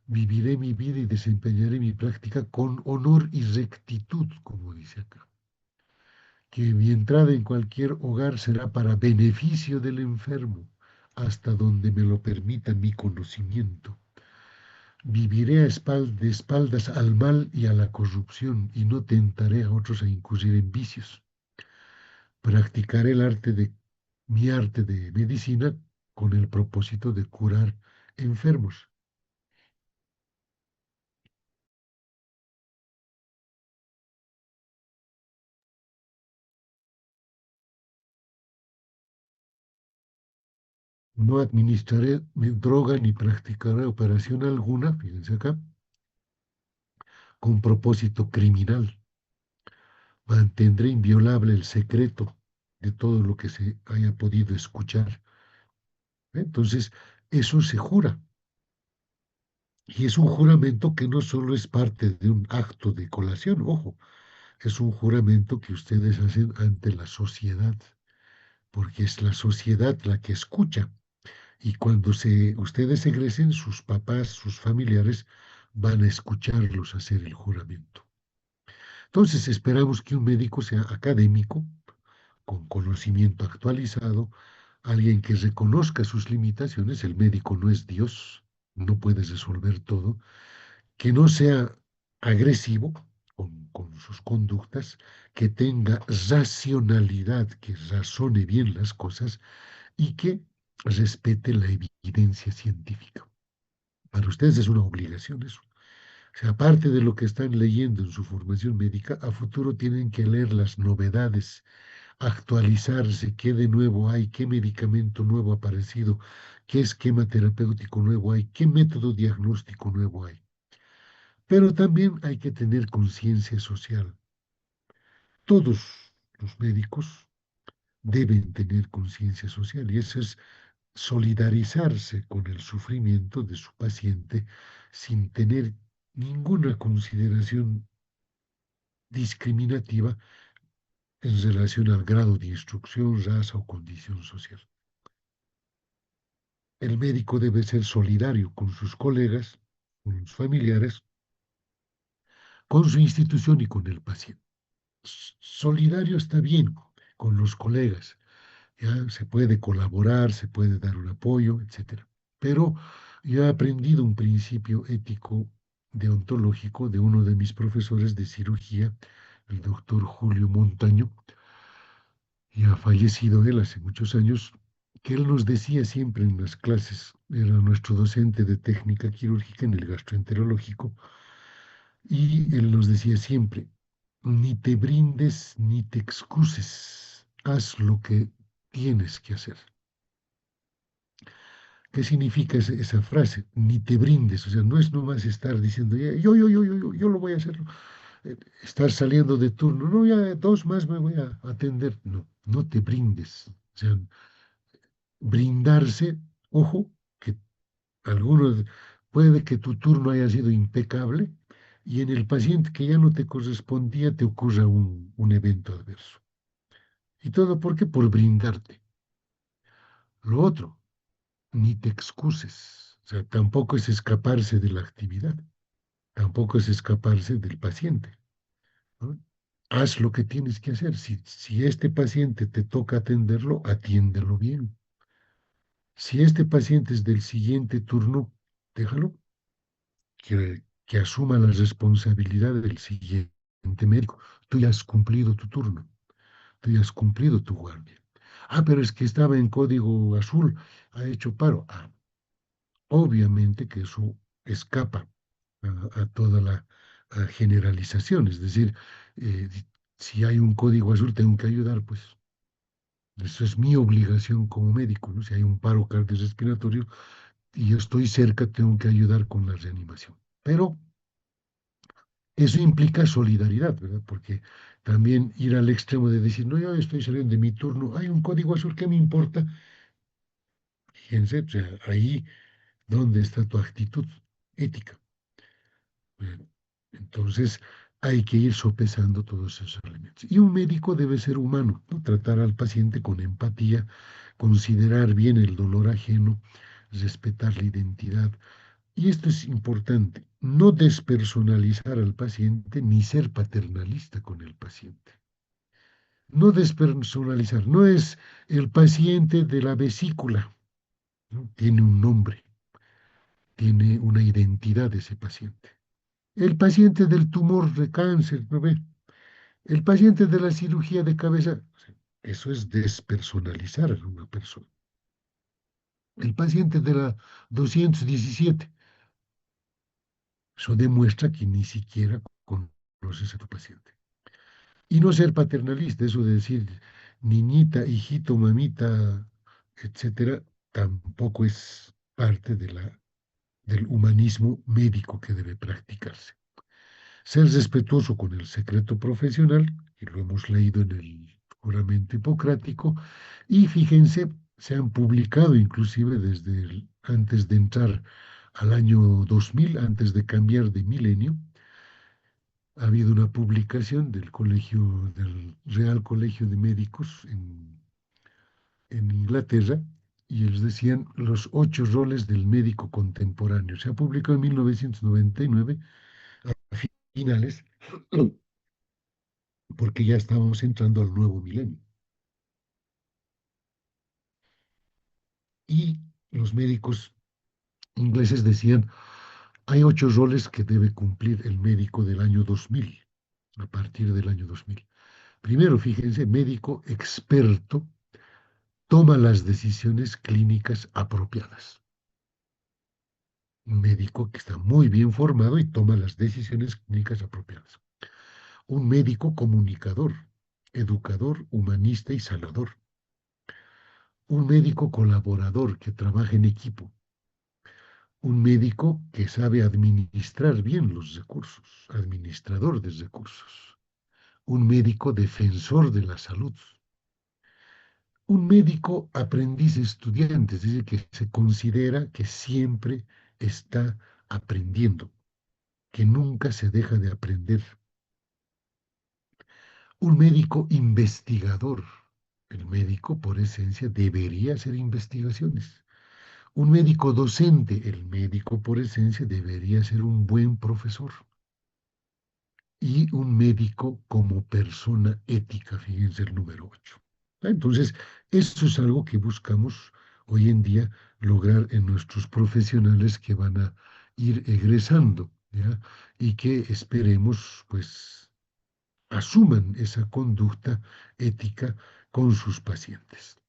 viviré mi vida y desempeñaré mi práctica con honor y rectitud, como dice acá. Que mi entrada en cualquier hogar será para beneficio del enfermo, hasta donde me lo permita mi conocimiento. Viviré de espaldas al mal y a la corrupción, y no tentaré a otros a incurrir en vicios. Practicaré mi arte de medicina con el propósito de curar enfermos. No administraré droga ni practicaré operación alguna, fíjense acá, con propósito criminal. Mantendré inviolable el secreto de todo lo que se haya podido escuchar. Entonces, eso se jura. Y es un juramento que no solo es parte de un acto de colación, ojo, es un juramento que ustedes hacen ante la sociedad, porque es la sociedad la que escucha. Y cuando ustedes egresen, sus papás, sus familiares van a escucharlos hacer el juramento. Entonces, esperamos que un médico sea académico, con conocimiento actualizado, alguien que reconozca sus limitaciones. El médico no es Dios, no puede resolver todo, que no sea agresivo con sus conductas, que tenga racionalidad, que razone bien las cosas y que respete la evidencia científica. Para ustedes es una obligación eso. O sea, aparte de lo que están leyendo en su formación médica, a futuro tienen que leer las novedades, actualizarse, qué de nuevo hay, qué medicamento nuevo ha aparecido, qué esquema terapéutico nuevo hay, qué método diagnóstico nuevo hay. Pero también hay que tener conciencia social. Todos los médicos deben tener conciencia social y eso es solidarizarse con el sufrimiento de su paciente sin tener ninguna consideración discriminativa en relación al grado de instrucción, raza o condición social. El médico debe ser solidario con sus colegas, con los familiares, con su institución y con el paciente. Solidario está bien con los colegas, ya se puede colaborar, se puede dar un apoyo, etcétera. Pero yo he aprendido un principio ético deontológico de uno de mis profesores de cirugía, el doctor Julio Montaño, ya fallecido él hace muchos años, que él nos decía siempre en las clases, era nuestro docente de técnica quirúrgica en el gastroenterológico, y él nos decía siempre, ni te brindes ni te excuses, haz lo que tienes que hacer. ¿Qué significa esa frase? Ni te brindes, o sea, no es nomás estar diciendo, "Ya, yo lo voy a hacer, estar saliendo de turno, no, ya dos más me voy a atender, no, no te brindes, o sea, brindarse, ojo, que algunos, puede que tu turno haya sido impecable y en el paciente que ya no te correspondía te ocurra un evento adverso. ¿Y todo por qué? Por brindarte. Lo otro, ni te excuses, o sea, tampoco es escaparse de la actividad, tampoco es escaparse del paciente, ¿no? Haz lo que tienes que hacer. Si este paciente te toca atenderlo, atiéndelo bien. Si este paciente es del siguiente turno, déjalo que asuma la responsabilidad del siguiente médico. Tú ya has cumplido tu turno, tú ya has cumplido tu guardia. Ah, pero es que estaba en código azul, ha hecho paro. Ah, obviamente que eso escapa a toda la generalización. Es decir, eh, si hay un código azul, tengo que ayudar, pues eso es mi obligación como médico, ¿no? Si hay un paro cardiorrespiratorio y yo estoy cerca, tengo que ayudar con la reanimación. Pero eso implica solidaridad, ¿verdad? Porque también ir al extremo de decir, no, yo estoy saliendo de mi turno, hay un código azul, ¿qué me importa? Fíjense, o sea, ahí donde está tu actitud ética. Entonces, hay que ir sopesando todos esos elementos. Y un médico debe ser humano, ¿no? Tratar al paciente con empatía, considerar bien el dolor ajeno, respetar la identidad. Y esto es importante, no despersonalizar al paciente ni ser paternalista con el paciente. No despersonalizar, no es el paciente de la vesícula, ¿no? Tiene un nombre, tiene una identidad ese paciente. El paciente del tumor de cáncer, ¿no ve? El paciente de la cirugía de cabeza, eso es despersonalizar a una persona. El paciente de la 217, eso demuestra que ni siquiera conoces a tu paciente. Y no ser paternalista, eso de decir niñita, hijito, mamita, etcétera, tampoco es parte del humanismo médico que debe practicarse. Ser respetuoso con el secreto profesional, que lo hemos leído en el juramento hipocrático, y fíjense, se han publicado inclusive antes de entrar al año 2000, antes de cambiar de milenio, ha habido una publicación del Real Colegio de Médicos en Inglaterra, y ellos decían los 8 roles del médico contemporáneo. Se ha publicado en 1999, a finales, porque ya estábamos entrando al nuevo milenio. Y los médicos ingleses decían, hay 8 roles que debe cumplir el médico del año 2000, a partir del año 2000. Primero, fíjense, médico experto toma las decisiones clínicas apropiadas. Un médico que está muy bien formado y toma las decisiones clínicas apropiadas. Un médico comunicador, educador, humanista y sanador. Un médico colaborador que trabaja en equipo. Un médico que sabe administrar bien los recursos, administrador de recursos. Un médico defensor de la salud. Un médico aprendiz estudiante, es decir, que se considera que siempre está aprendiendo, que nunca se deja de aprender. Un médico investigador. El médico, por esencia, debería hacer investigaciones. Un médico docente. El médico, por esencia, debería ser un buen profesor. y un médico como persona ética, fíjense el número 8. Entonces, eso es algo que buscamos hoy en día lograr en nuestros profesionales que van a ir egresando, ¿ya? Y que esperemos, pues, asuman esa conducta ética con sus pacientes.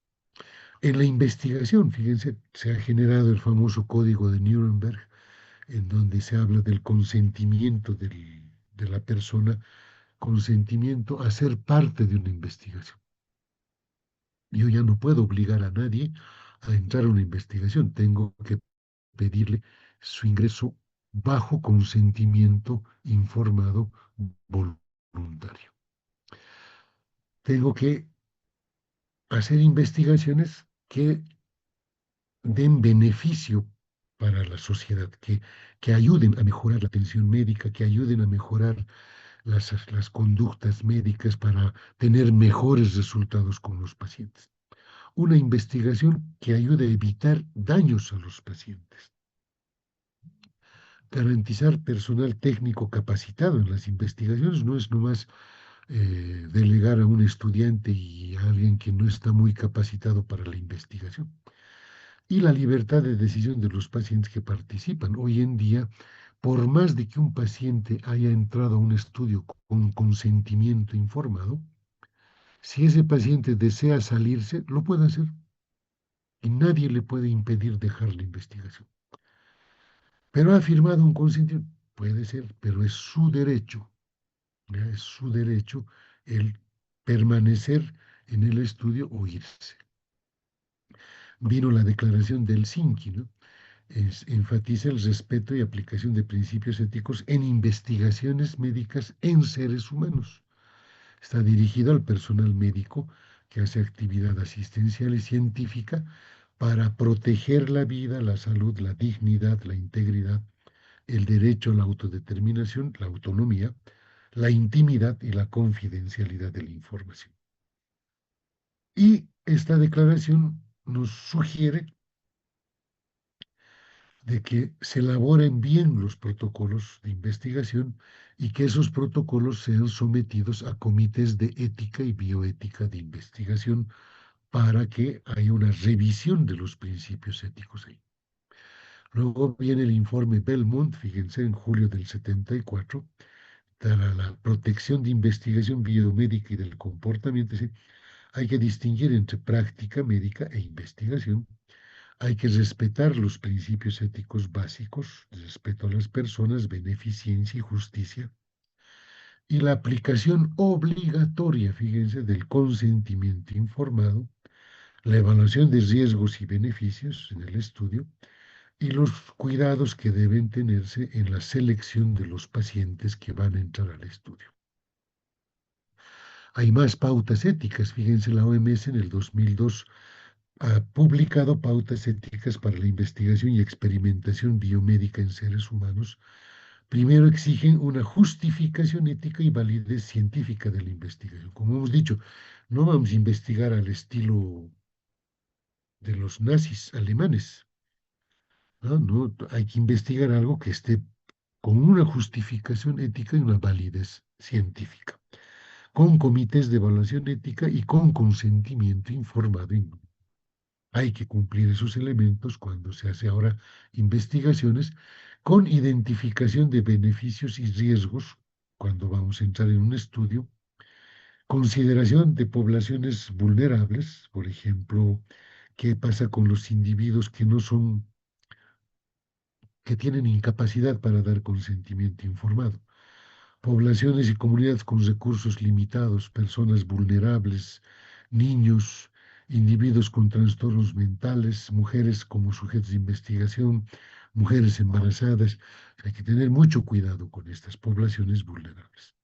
En la investigación, fíjense, se ha generado el famoso código de Nuremberg, en donde se habla del consentimiento de la persona, consentimiento a ser parte de una investigación. Yo ya no puedo obligar a nadie a entrar a una investigación, tengo que pedirle su ingreso bajo consentimiento informado voluntario. Tengo que hacer investigaciones que den beneficio para la sociedad, que ayuden a mejorar la atención médica, que ayuden a mejorar las conductas médicas para tener mejores resultados con los pacientes. Una investigación que ayude a evitar daños a los pacientes. Garantizar personal técnico capacitado en las investigaciones no es nomás delegar a un estudiante y a alguien que no está muy capacitado para la investigación. Y la libertad de decisión de los pacientes que participan. Hoy en día, por más de que un paciente haya entrado a un estudio con consentimiento informado, si ese paciente desea salirse, lo puede hacer y nadie le puede impedir dejar la investigación. Pero ha firmado un consentimiento, puede ser, pero es su derecho, ¿ya? Es su derecho el permanecer en el estudio o irse. Vino la declaración del Helsinki, ¿no? Enfatiza el respeto y aplicación de principios éticos en investigaciones médicas en seres humanos. Está dirigido al personal médico que hace actividad asistencial y científica para proteger la vida, la salud, la dignidad, la integridad, el derecho a la autodeterminación, la autonomía, la intimidad y la confidencialidad de la información. Y esta declaración nos sugiere de que se elaboren bien los protocolos de investigación y que esos protocolos sean sometidos a comités de ética y bioética de investigación para que haya una revisión de los principios éticos ahí. Luego viene el informe Belmont, fíjense, en julio del 74, para la protección de investigación biomédica y del comportamiento. ¿Sí? Hay que distinguir entre práctica médica e investigación. Hay que respetar los principios éticos básicos, respeto a las personas, beneficencia y justicia, y la aplicación obligatoria, fíjense, del consentimiento informado, la evaluación de riesgos y beneficios en el estudio, y los cuidados que deben tenerse en la selección de los pacientes que van a entrar al estudio. Hay más pautas éticas, fíjense, la OMS en el 2002 ha publicado pautas éticas para la investigación y experimentación biomédica en seres humanos. Primero exigen una justificación ética y validez científica de la investigación. Como hemos dicho, no vamos a investigar al estilo de los nazis alemanes. No, no, hay que investigar algo que esté con una justificación ética y una validez científica, con comités de evaluación ética y con consentimiento informado. Hay que cumplir esos elementos cuando se hace ahora investigaciones con identificación de beneficios y riesgos cuando vamos a entrar en un estudio, consideración de poblaciones vulnerables, por ejemplo, qué pasa con los individuos que no son, que tienen incapacidad para dar consentimiento informado, poblaciones y comunidades con recursos limitados, personas vulnerables, niños, individuos con trastornos mentales, mujeres como sujetos de investigación, mujeres embarazadas. Hay que tener mucho cuidado con estas poblaciones vulnerables.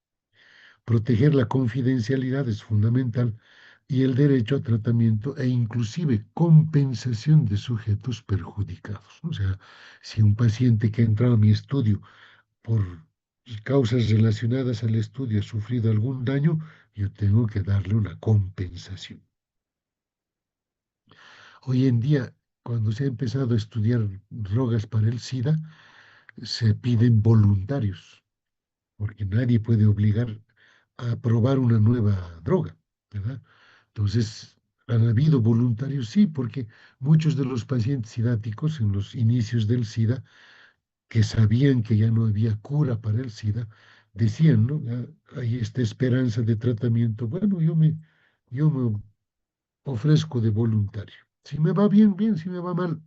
Proteger la confidencialidad es fundamental y el derecho a tratamiento e inclusive compensación de sujetos perjudicados. O sea, si un paciente que ha entrado a mi estudio por causas relacionadas al estudio ha sufrido algún daño, yo tengo que darle una compensación. Hoy en día, cuando se ha empezado a estudiar drogas para el SIDA, se piden voluntarios. porque nadie puede obligar a probar una nueva droga, ¿verdad? Entonces, han habido voluntarios, sí, porque muchos de los pacientes sidáticos en los inicios del SIDA, que sabían que ya no había cura para el SIDA, decían, ¿no? Hay esta esperanza de tratamiento. Bueno, yo me ofrezco de voluntario. Si me va bien, bien, si me va mal,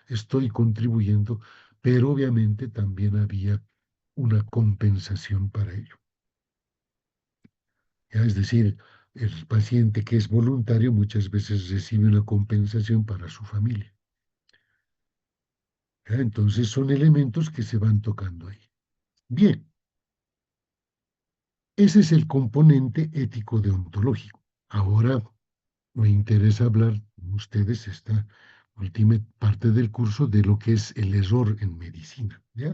estoy contribuyendo, pero obviamente también había una compensación para ello. ¿Ya? Es decir, el paciente que es voluntario muchas veces recibe una compensación para su familia. ¿Ya? Entonces son elementos que se van tocando ahí. Bien, ese es el componente ético deontológico. Ahora me interesa hablar con ustedes esta última parte del curso de lo que es el error en medicina, ¿ya?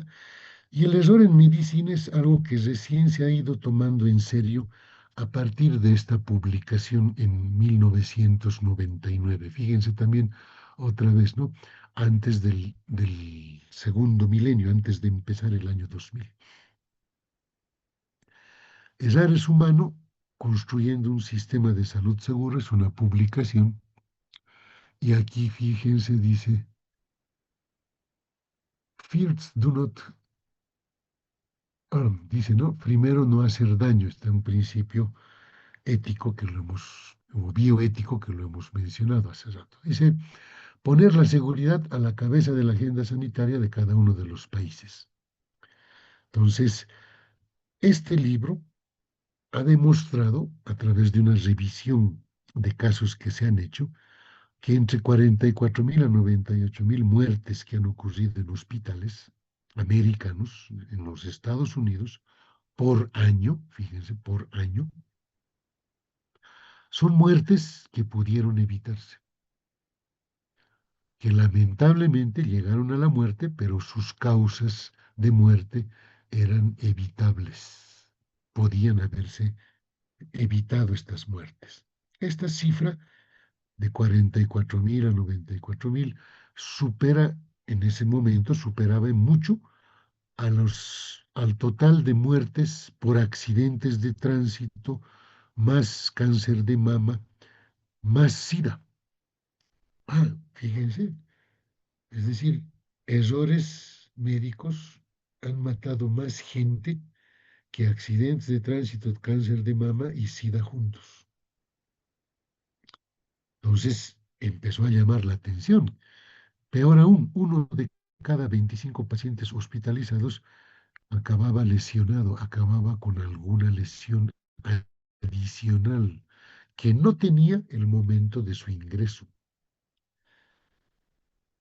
Y el error en medicina es algo que recién se ha ido tomando en serio a partir de esta publicación en 1999. Fíjense también otra vez, ¿no? Antes del segundo milenio, antes de empezar el año 2000. Errar es humano construyendo un sistema de salud seguro, es una publicación. Y aquí, fíjense, dice, First do not harm. Dice, ¿no? Primero no hacer daño. Está un principio ético que lo hemos, o bioético que lo hemos mencionado hace rato. Dice, poner la seguridad a la cabeza de la agenda sanitaria de cada uno de los países. Entonces, este libro ha demostrado, a través de una revisión de casos que se han hecho, que entre 44.000 a 98.000 muertes que han ocurrido en hospitales americanos, en los Estados Unidos, por año, fíjense, por año, son muertes que pudieron evitarse, que lamentablemente llegaron a la muerte, pero sus causas de muerte eran evitables. Podían haberse evitado estas muertes. Esta cifra de 44.000 a 94.000 supera, en ese momento, superaba en mucho al total de muertes por accidentes de tránsito, más cáncer de mama, más SIDA. Fíjense, es decir, errores médicos han matado más gente que accidentes de tránsito, cáncer de mama y SIDA juntos. Entonces empezó a llamar la atención. Peor aún, uno de cada 25 pacientes hospitalizados acababa lesionado, acababa con alguna lesión adicional que no tenía el momento de su ingreso.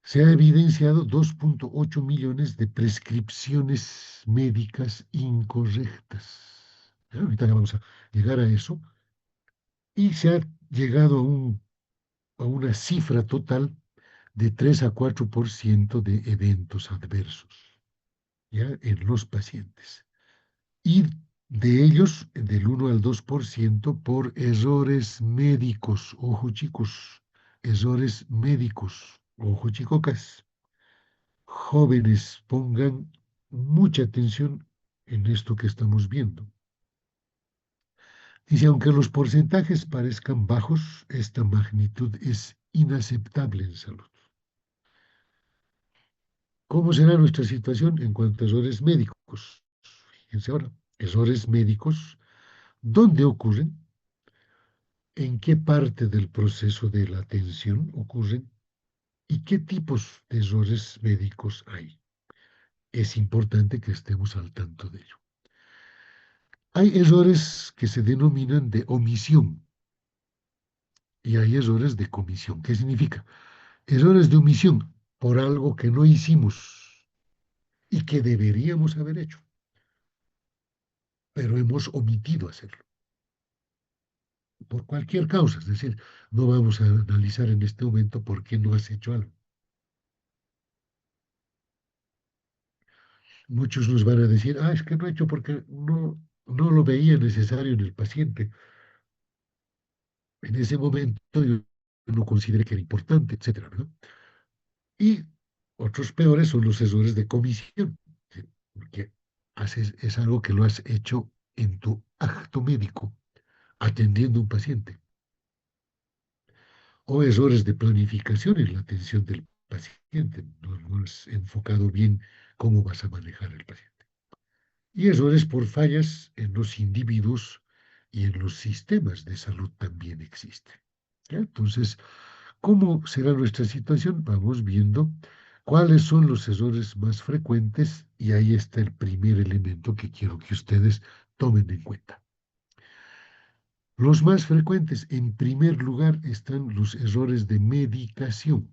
Se ha evidenciado 2,8 millones de prescripciones médicas incorrectas. Ahorita ya vamos a llegar a eso. Y se ha llegado a una cifra total de 3 a 4% de eventos adversos, ¿ya? En los pacientes. Y de ellos, del 1 al 2% por errores médicos. Ojo, chicos, errores médicos. Ojo, chicocas. Jóvenes, pongan mucha atención en esto que estamos viendo. Dice, aunque los porcentajes parezcan bajos, esta magnitud es inaceptable en salud. ¿Cómo será nuestra situación en cuanto a errores médicos? Fíjense ahora, errores médicos, ¿dónde ocurren? ¿En qué parte del proceso de la atención ocurren? ¿Y qué tipos de errores médicos hay? Es importante que estemos al tanto de ello. Hay errores que se denominan de omisión y hay errores de comisión. ¿Qué significa? Errores de omisión por algo que no hicimos y que deberíamos haber hecho, pero hemos omitido hacerlo, por cualquier causa. Es decir, no vamos a analizar en este momento por qué no has hecho algo. Muchos nos van a decir, es que no he hecho porque no lo veía necesario en el paciente. En ese momento yo no consideré que era importante, etcétera, ¿no? Y otros peores son los errores de comisión, ¿sí? Porque es algo que lo has hecho en tu acto médico, atendiendo a un paciente. O errores de planificación en la atención del paciente. No has enfocado bien cómo vas a manejar al paciente. Y errores por fallas en los individuos y en los sistemas de salud también existen. ¿Ya? Entonces, ¿cómo será nuestra situación? Vamos viendo cuáles son los errores más frecuentes y ahí está el primer elemento que quiero que ustedes tomen en cuenta. Los más frecuentes, en primer lugar, están los errores de medicación.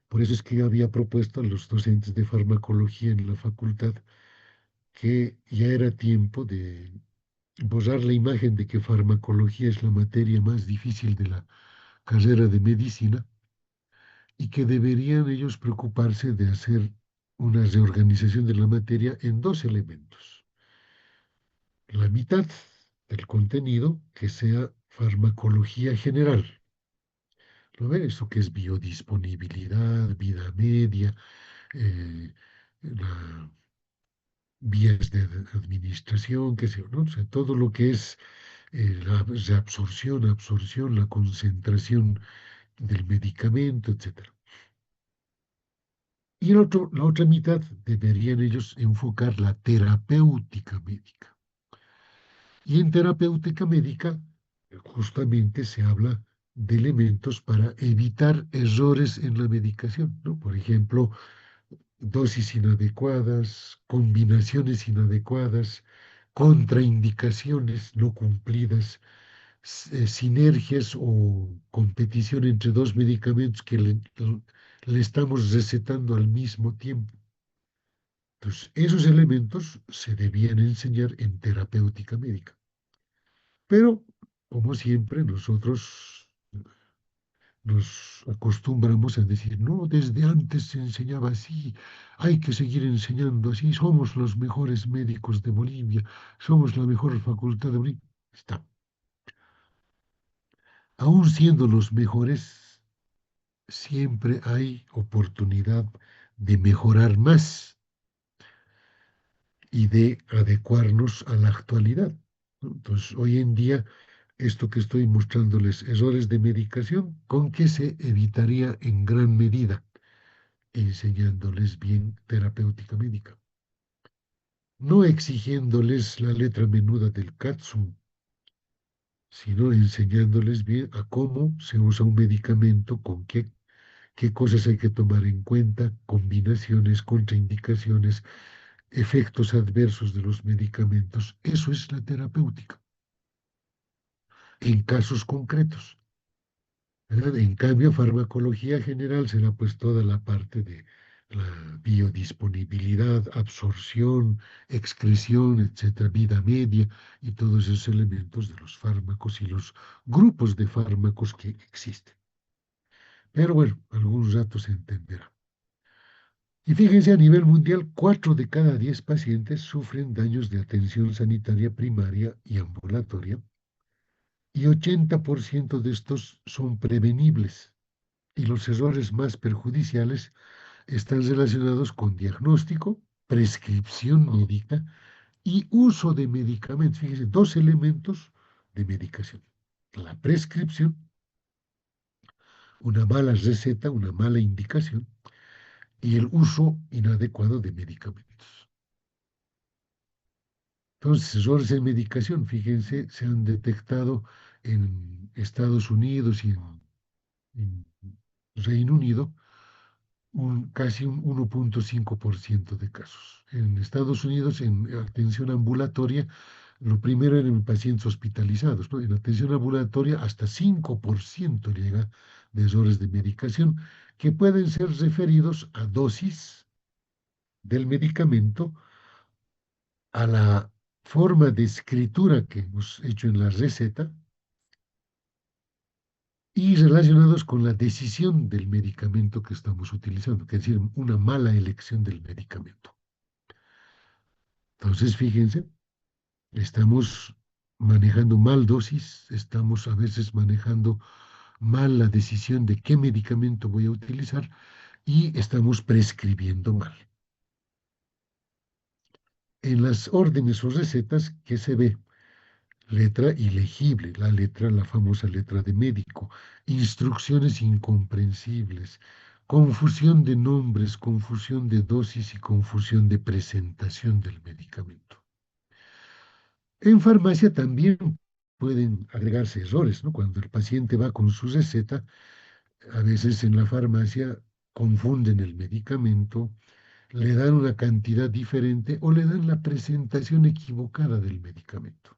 Por eso es que yo había propuesto a los docentes de farmacología en la facultad que ya era tiempo de borrar la imagen de que farmacología es la materia más difícil de la carrera de medicina y que deberían ellos preocuparse de hacer una reorganización de la materia en dos elementos. La mitad del contenido que sea farmacología general. ¿Lo ven? Eso que es biodisponibilidad, vida media, la vías de administración, qué sé yo, ¿no? O sea, todo lo que es la reabsorción, absorción, la concentración del medicamento, etcétera. Y la otra mitad deberían ellos enfocar la terapéutica médica. Y en terapéutica médica justamente se habla de elementos para evitar errores en la medicación, ¿no? Por ejemplo, dosis inadecuadas, combinaciones inadecuadas, contraindicaciones no cumplidas, sinergias o competición entre dos medicamentos que le estamos recetando al mismo tiempo. Entonces, esos elementos se debían enseñar en terapéutica médica. Pero, como siempre, nosotros nos acostumbramos a decir, no, desde antes se enseñaba así, hay que seguir enseñando así, somos los mejores médicos de Bolivia, somos la mejor facultad de Bolivia. Está. Aún siendo los mejores, siempre hay oportunidad de mejorar más y de adecuarnos a la actualidad, ¿no? Entonces, hoy en día, esto que estoy mostrándoles, errores de medicación, ¿con qué se evitaría en gran medida? Enseñándoles bien terapéutica médica, no exigiéndoles la letra menuda del Katsun, sino enseñándoles bien a cómo se usa un medicamento, con qué cosas hay que tomar en cuenta, combinaciones, contraindicaciones, efectos adversos de los medicamentos. Eso es la terapéutica, en casos concretos, ¿verdad? En cambio, farmacología general será pues toda la parte de la biodisponibilidad, absorción, excreción, etcétera, vida media y todos esos elementos de los fármacos y los grupos de fármacos que existen. Pero bueno, algún rato se entenderá. Y fíjense, a nivel mundial, 4 de cada 10 pacientes sufren daños de atención sanitaria primaria y ambulatoria, y 80% de estos son prevenibles. Y los errores más perjudiciales están relacionados con diagnóstico, prescripción médica y uso de medicamentos. Fíjense, dos elementos de medicación. La prescripción, una mala receta, una mala indicación, y el uso inadecuado de medicamentos. Entonces, errores en medicación, fíjense, se han detectado en Estados Unidos y en Reino Unido casi un 1,5% de casos. En Estados Unidos, en atención ambulatoria, lo primero eran en pacientes hospitalizados, ¿no? En atención ambulatoria, hasta 5% llega de errores de medicación que pueden ser referidos a dosis del medicamento, a la forma de escritura que hemos hecho en la receta y relacionados con la decisión del medicamento que estamos utilizando, que es decir, una mala elección del medicamento. Entonces, fíjense, estamos manejando mal dosis, estamos a veces manejando mal la decisión de qué medicamento voy a utilizar y estamos prescribiendo mal. En las órdenes o recetas, ¿qué se ve? Letra ilegible, la famosa letra de médico, instrucciones incomprensibles, confusión de nombres, confusión de dosis y confusión de presentación del medicamento. En farmacia también pueden agregarse errores, ¿no? Cuando el paciente va con su receta, a veces en la farmacia confunden el medicamento, le dan una cantidad diferente o le dan la presentación equivocada del medicamento.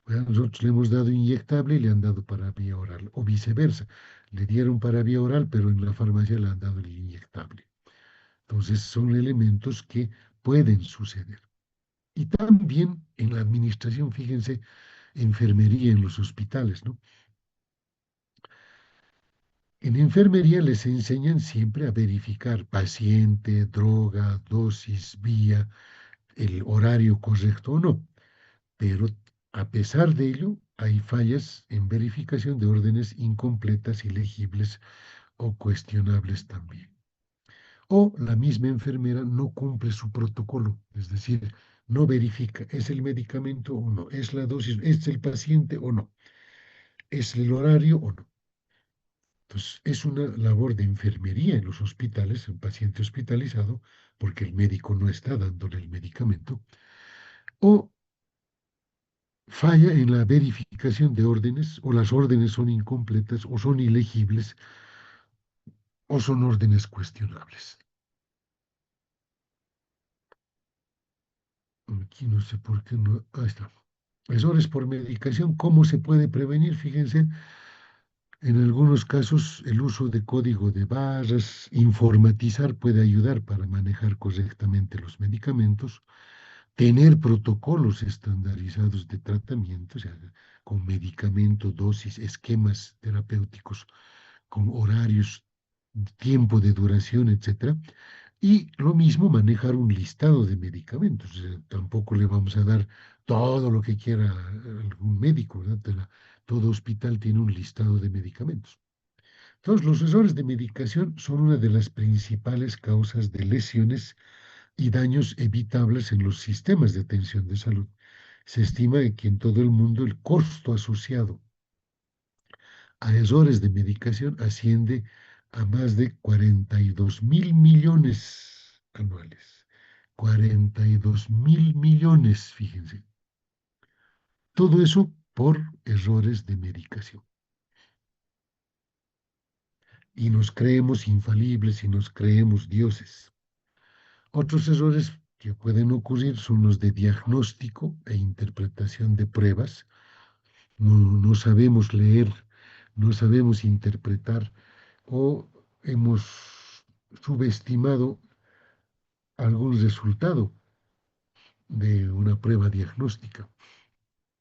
Nosotros le hemos dado inyectable y le han dado para vía oral, o viceversa. Le dieron para vía oral, pero en la farmacia le han dado el inyectable. Entonces son elementos que pueden suceder. Y también en la administración, fíjense, enfermería en los hospitales, ¿no? En enfermería les enseñan siempre a verificar paciente, droga, dosis, vía, el horario correcto o no. Pero a pesar de ello, hay fallas en verificación de órdenes incompletas, ilegibles o cuestionables también. O la misma enfermera no cumple su protocolo, es decir, no verifica, ¿es el medicamento o no? ¿Es la dosis? ¿Es el paciente o no? ¿Es el horario o no? Entonces, es una labor de enfermería en los hospitales, el paciente hospitalizado, porque el médico no está dándole el medicamento, o falla en la verificación de órdenes, o las órdenes son incompletas, o son ilegibles, o son órdenes cuestionables. Aquí no sé por qué no. Ahí está. Errores por medicación, ¿cómo se puede prevenir? Fíjense, en algunos casos el uso de código de barras, informatizar puede ayudar para manejar correctamente los medicamentos, tener protocolos estandarizados de tratamiento, o sea, con medicamento, dosis, esquemas terapéuticos, con horarios, tiempo de duración, etcétera. Y lo mismo manejar un listado de medicamentos. Tampoco le vamos a dar todo lo que quiera algún médico, ¿verdad? Todo hospital tiene un listado de medicamentos. Entonces, los errores de medicación son una de las principales causas de lesiones y daños evitables en los sistemas de atención de salud. Se estima que en todo el mundo el costo asociado a errores de medicación asciende a más de 42.000 millones anuales. 42.000 millones, fíjense. Todo eso por errores de medicación. Y nos creemos infalibles y nos creemos dioses. Otros errores que pueden ocurrir son los de diagnóstico e interpretación de pruebas. No sabemos leer, no sabemos interpretar o hemos subestimado algún resultado de una prueba diagnóstica.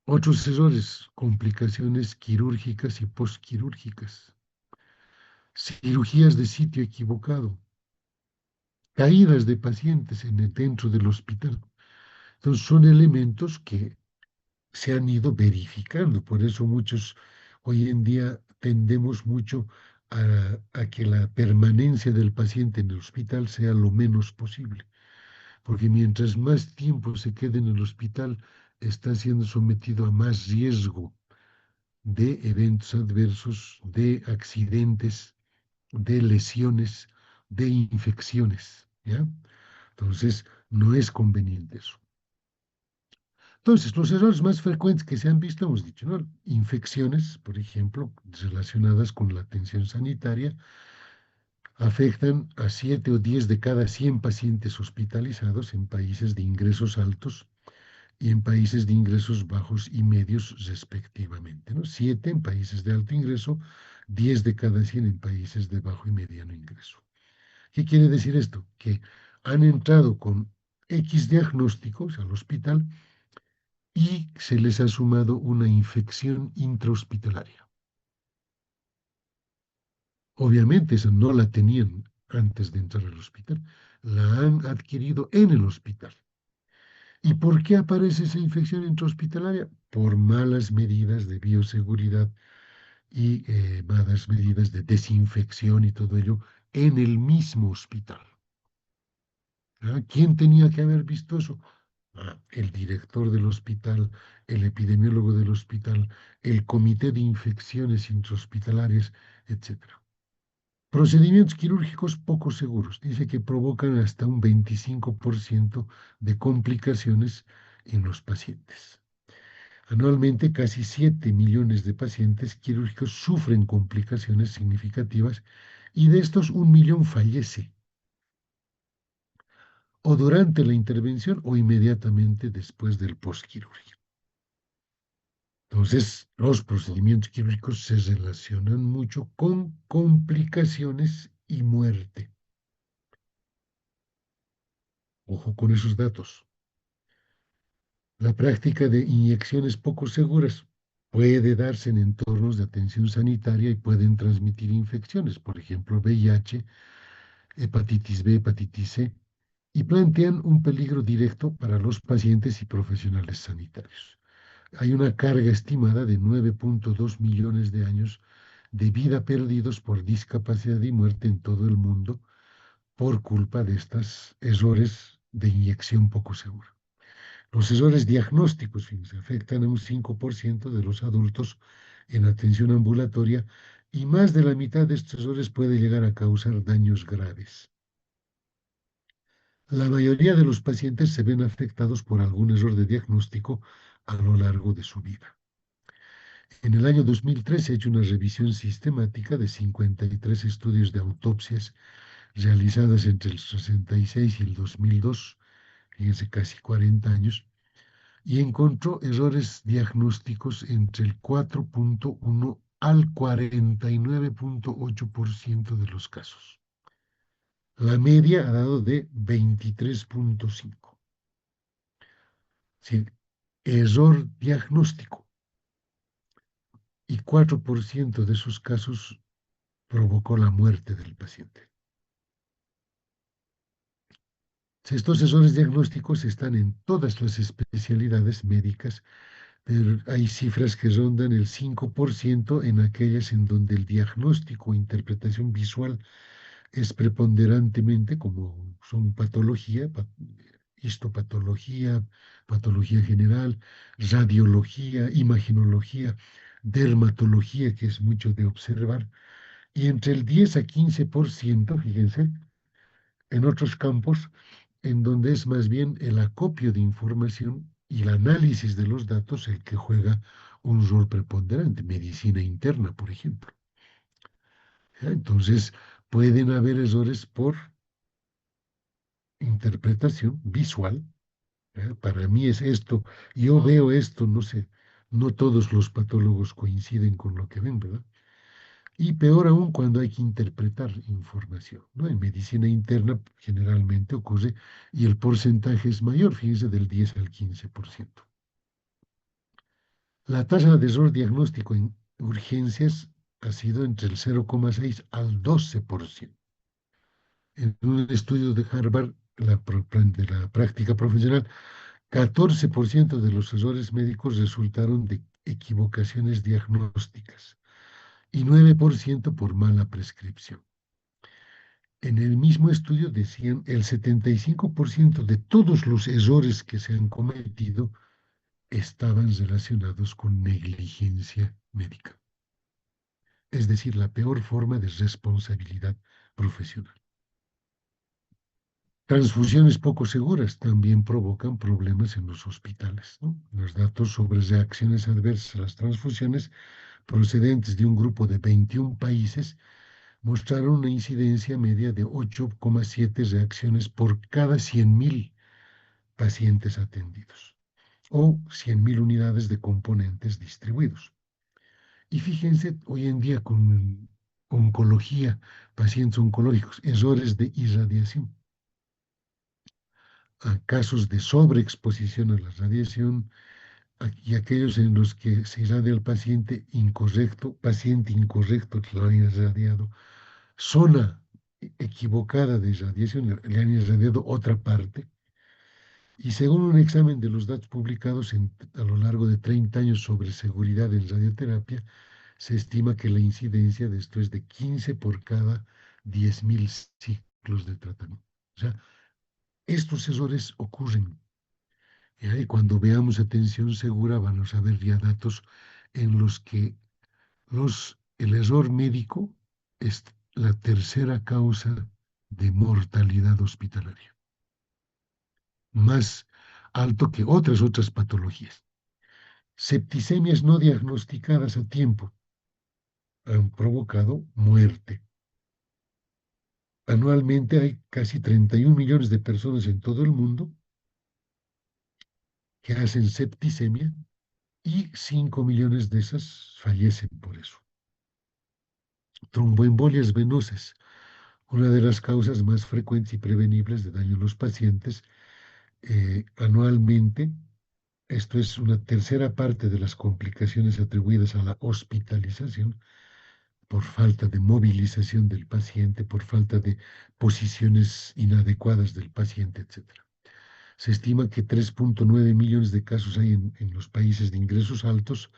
Otros errores, complicaciones quirúrgicas y postquirúrgicas, cirugías de sitio equivocado, caídas de pacientes dentro del hospital. Entonces son elementos que se han ido verificando. Por eso muchos hoy en día tendemos mucho a que la permanencia del paciente en el hospital sea lo menos posible. Porque mientras más tiempo se quede en el hospital, está siendo sometido a más riesgo de eventos adversos, de accidentes, de lesiones, de infecciones, ¿ya? Entonces, no es conveniente eso. Entonces, los errores más frecuentes que se han visto, hemos dicho, ¿no? Infecciones, por ejemplo, relacionadas con la atención sanitaria, afectan a 7 o 10 de cada 100 pacientes hospitalizados en países de ingresos altos y en países de ingresos bajos y medios respectivamente, ¿no? 7 en países de alto ingreso, 10 de cada 100 en países de bajo y mediano ingreso. ¿Qué quiere decir esto? Que han entrado con X diagnósticos al hospital y se les ha sumado una infección intrahospitalaria. Obviamente esa no la tenían antes de entrar al hospital, la han adquirido en el hospital. ¿Y por qué aparece esa infección intrahospitalaria? Por malas medidas de bioseguridad y malas medidas de desinfección y todo ello en el mismo hospital. ¿Ah? ¿Quién tenía que haber visto eso? el director del hospital, el epidemiólogo del hospital, el comité de infecciones intrahospitalarias, etcétera. Procedimientos quirúrgicos poco seguros. Dice que provocan hasta un 25% de complicaciones en los pacientes. Anualmente, casi 7 millones de pacientes quirúrgicos sufren complicaciones significativas y de estos 1 millón fallece o durante la intervención o inmediatamente después del postquirúrgico. Entonces, los procedimientos quirúrgicos se relacionan mucho con complicaciones y muerte. Ojo con esos datos. La práctica de inyecciones poco seguras puede darse en entornos de atención sanitaria y pueden transmitir infecciones, por ejemplo, VIH, hepatitis B, hepatitis C, y plantean un peligro directo para los pacientes y profesionales sanitarios. Hay una carga estimada de 9.2 millones de años de vida perdidos por discapacidad y muerte en todo el mundo por culpa de estos errores de inyección poco segura. Los errores diagnósticos, fíjense, afectan a un 5% de los adultos en atención ambulatoria y más de la mitad de estos errores puede llegar a causar daños graves. La mayoría de los pacientes se ven afectados por algún error de diagnóstico a lo largo de su vida. En el año 2003 se ha hecho una revisión sistemática de 53 estudios de autopsias realizadas entre el 66 y el 2002, fíjense, casi 40 años, y encontró errores diagnósticos entre el 4.1 al 49.8% de los casos. La media ha dado de 23.5. Sí, error diagnóstico. Y 4% de esos casos provocó la muerte del paciente. Estos errores diagnósticos están en todas las especialidades médicas, pero hay cifras que rondan el 5% en aquellas en donde el diagnóstico o interpretación visual es preponderantemente, como son patología, histopatología, patología general, radiología, imagenología, dermatología, que es mucho de observar, y entre el 10 a 15%, fíjense, en otros campos, en donde es más bien el acopio de información y el análisis de los datos el que juega un rol preponderante, medicina interna, por ejemplo. ¿Ya? Entonces, pueden haber errores por interpretación visual. ¿Ya? Para mí es esto, yo veo esto, no sé, no todos los patólogos coinciden con lo que ven, ¿verdad? Y peor aún cuando hay que interpretar información, ¿no? En medicina interna generalmente ocurre y el porcentaje es mayor, fíjense, del 10 al 15%. La tasa de error diagnóstico en urgencias ha sido entre el 0,6 al 12%. En un estudio de Harvard de la práctica profesional, 14% de los errores médicos resultaron de equivocaciones diagnósticas y 9% por mala prescripción. En el mismo estudio decían el 75% de todos los errores que se han cometido estaban relacionados con negligencia médica, es decir, la peor forma de responsabilidad profesional. Transfusiones poco seguras también provocan problemas en los hospitales, ¿no? Los datos sobre reacciones adversas a las transfusiones procedentes de un grupo de 21 países mostraron una incidencia media de 8,7 reacciones por cada 100.000 pacientes atendidos o 100.000 unidades de componentes distribuidos. Y fíjense, hoy en día con oncología, pacientes oncológicos, errores de irradiación, a casos de sobreexposición a la radiación y aquellos en los que se irradia al paciente incorrecto que lo han irradiado, zona equivocada de irradiación, le han irradiado otra parte. Y según un examen de los datos publicados a lo largo de 30 años sobre seguridad en radioterapia, se estima que la incidencia de esto es de 15 por cada 10.000 ciclos de tratamiento. O sea, estos errores ocurren. ¿Ya? Y cuando veamos atención segura, vamos a ver ya datos en los que el error médico es la tercera causa de mortalidad hospitalaria, más alto que otras patologías. Septicemias no diagnosticadas a tiempo han provocado muerte. Anualmente hay casi 31 millones de personas en todo el mundo que hacen septicemia y 5 millones de esas fallecen por eso. Tromboembolias venosas, una de las causas más frecuentes y prevenibles de daño a los pacientes. Anualmente, esto es una tercera parte de las complicaciones atribuidas a la hospitalización por falta de movilización del paciente, por falta de posiciones inadecuadas del paciente, etcétera. Se estima que 3,9 millones de casos hay en los países de ingresos altos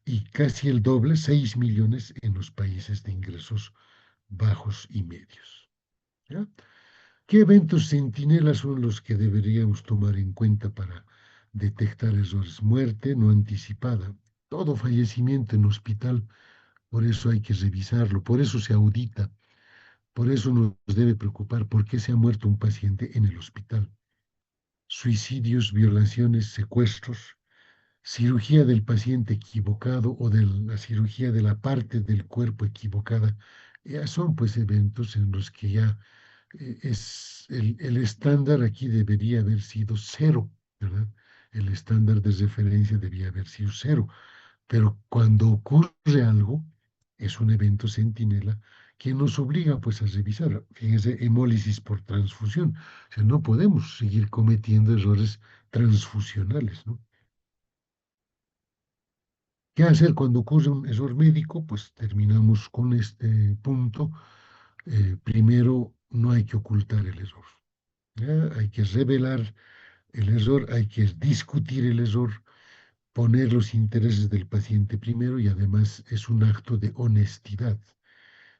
y casi el doble, 6 millones en los países de ingresos bajos y medios. ¿Ya? ¿Qué eventos centinelas son los que deberíamos tomar en cuenta para detectar errores? Muerte no anticipada. Todo fallecimiento en hospital, por eso hay que revisarlo, por eso se audita, por eso nos debe preocupar por qué se ha muerto un paciente en el hospital. Suicidios, violaciones, secuestros, cirugía del paciente equivocado o de la cirugía de la parte del cuerpo equivocada. Ya son pues eventos en los que ya es el estándar aquí debería haber sido cero, ¿verdad? El estándar de referencia debía haber sido cero, pero cuando ocurre algo, es un evento centinela que nos obliga pues a revisar. Fíjense, hemólisis por transfusión. O sea, no podemos seguir cometiendo errores transfusionales, ¿no? ¿Qué hacer cuando ocurre un error médico? Pues terminamos con este punto. Primero, no hay que ocultar el error. ¿Ya? Hay que revelar el error, hay que discutir el error, poner los intereses del paciente primero y además es un acto de honestidad.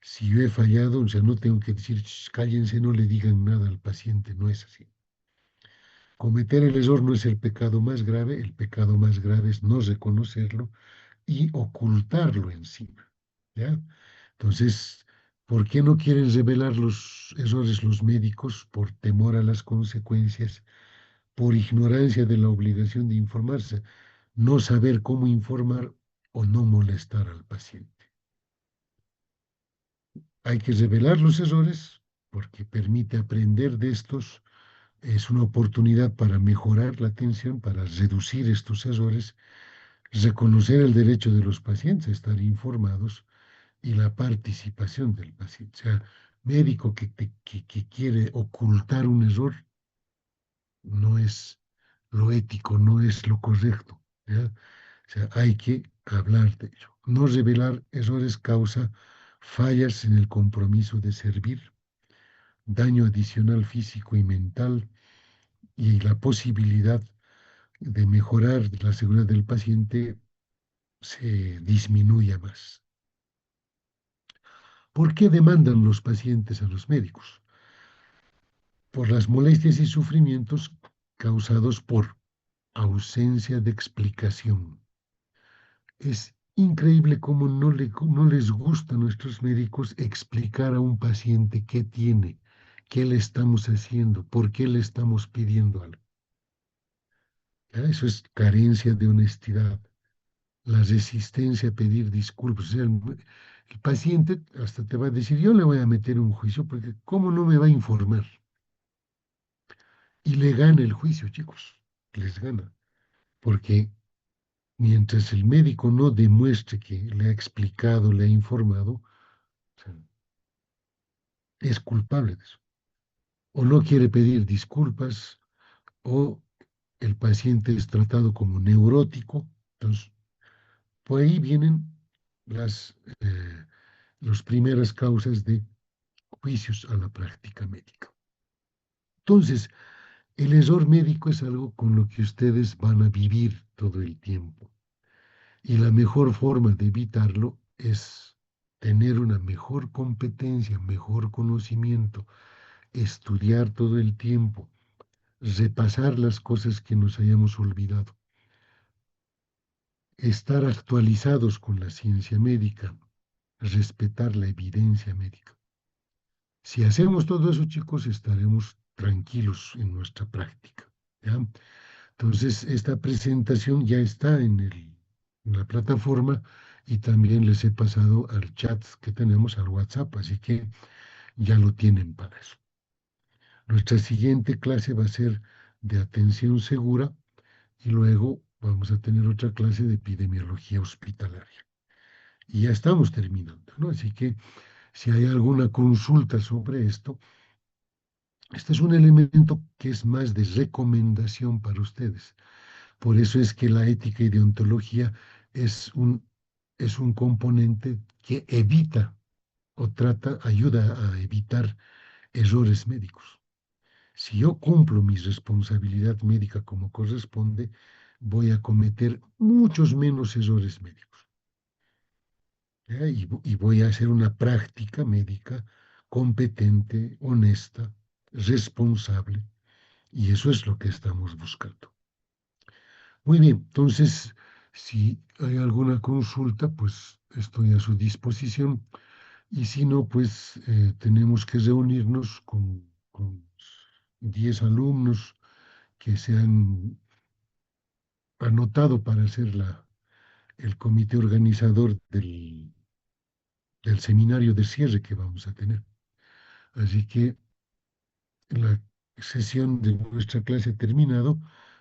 Si yo he fallado, o sea, no tengo que decir, "Shh, cállense, no le digan nada al paciente", no es así. Cometer el error no es el pecado más grave es no reconocerlo y ocultarlo encima, ¿ya? Entonces, ¿por qué no quieren revelar los errores los médicos? Por temor a las consecuencias, por ignorancia de la obligación de informarse, no saber cómo informar o no molestar al paciente. Hay que revelar los errores porque permite aprender de estos, es una oportunidad para mejorar la atención, para reducir estos errores, reconocer el derecho de los pacientes a estar informados y la participación del paciente. O sea, médico que quiere ocultar un error no es lo ético, no es lo correcto, ¿ya? O sea, hay que hablar de ello. No revelar errores causa fallas en el compromiso de servir, daño adicional físico y mental y la posibilidad de mejorar la seguridad del paciente se disminuye más. ¿Por qué demandan los pacientes a los médicos? Por las molestias y sufrimientos causados por ausencia de explicación. Es increíble cómo no les gusta a nuestros médicos explicar a un paciente qué tiene, qué le estamos haciendo, por qué le estamos pidiendo algo. ¿Ya? Eso es carencia de honestidad, la resistencia a pedir disculpas. O sea, el paciente hasta te va a decir, yo le voy a meter un juicio porque ¿cómo no me va a informar? Y le gana el juicio, chicos, les gana. Porque mientras el médico no demuestre que le ha explicado, le ha informado, o sea, es culpable de eso. O no quiere pedir disculpas, o el paciente es tratado como neurótico. Entonces, por ahí vienen las primeras causas de juicios a la práctica médica. Entonces, el error médico es algo con lo que ustedes van a vivir todo el tiempo. Y la mejor forma de evitarlo es tener una mejor competencia, mejor conocimiento, estudiar todo el tiempo, repasar las cosas que nos hayamos olvidado, estar actualizados con la ciencia médica, respetar la evidencia médica. Si hacemos todo eso, chicos, estaremos tranquilos en nuestra práctica, ¿ya? Entonces, esta presentación ya está en la plataforma y también les he pasado al chat que tenemos, al WhatsApp, así que ya lo tienen para eso. Nuestra siguiente clase va a ser de atención segura y luego vamos a tener otra clase de epidemiología hospitalaria. Y ya estamos terminando, ¿no? Así que si hay alguna consulta sobre esto, este es un elemento que es más de recomendación para ustedes. Por eso es que la ética y deontología es un componente que evita o trata, ayuda a evitar errores médicos. Si yo cumplo mi responsabilidad médica como corresponde, voy a cometer muchos menos errores médicos. ¿Ya? Y voy a hacer una práctica médica competente, honesta, responsable. Y eso es lo que estamos buscando. Muy bien, entonces, si hay alguna consulta, pues estoy a su disposición. Y si no, pues tenemos que reunirnos con 10 alumnos que se han anotado para ser el comité organizador del seminario de cierre que vamos a tener. Así que la sesión de nuestra clase ha terminado,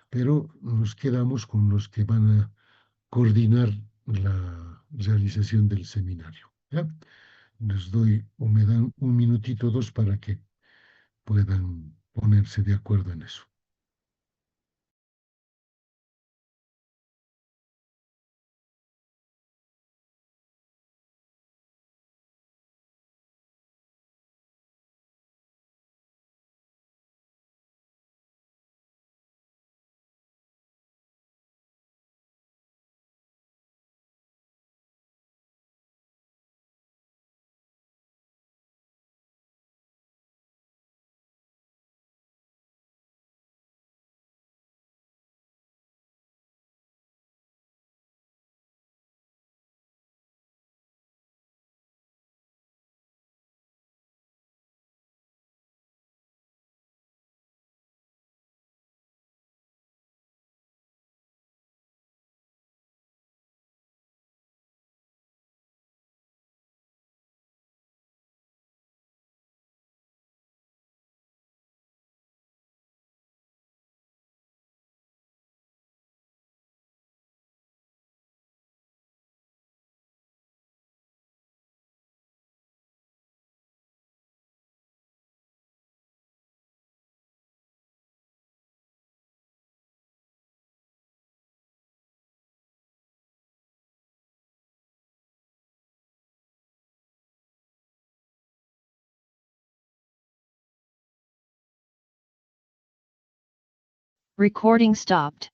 pero nos quedamos con los que van a coordinar la realización del seminario. ¿Ya? Les doy o me dan un minutito o dos para que puedan ponerse de acuerdo en eso. Recording stopped.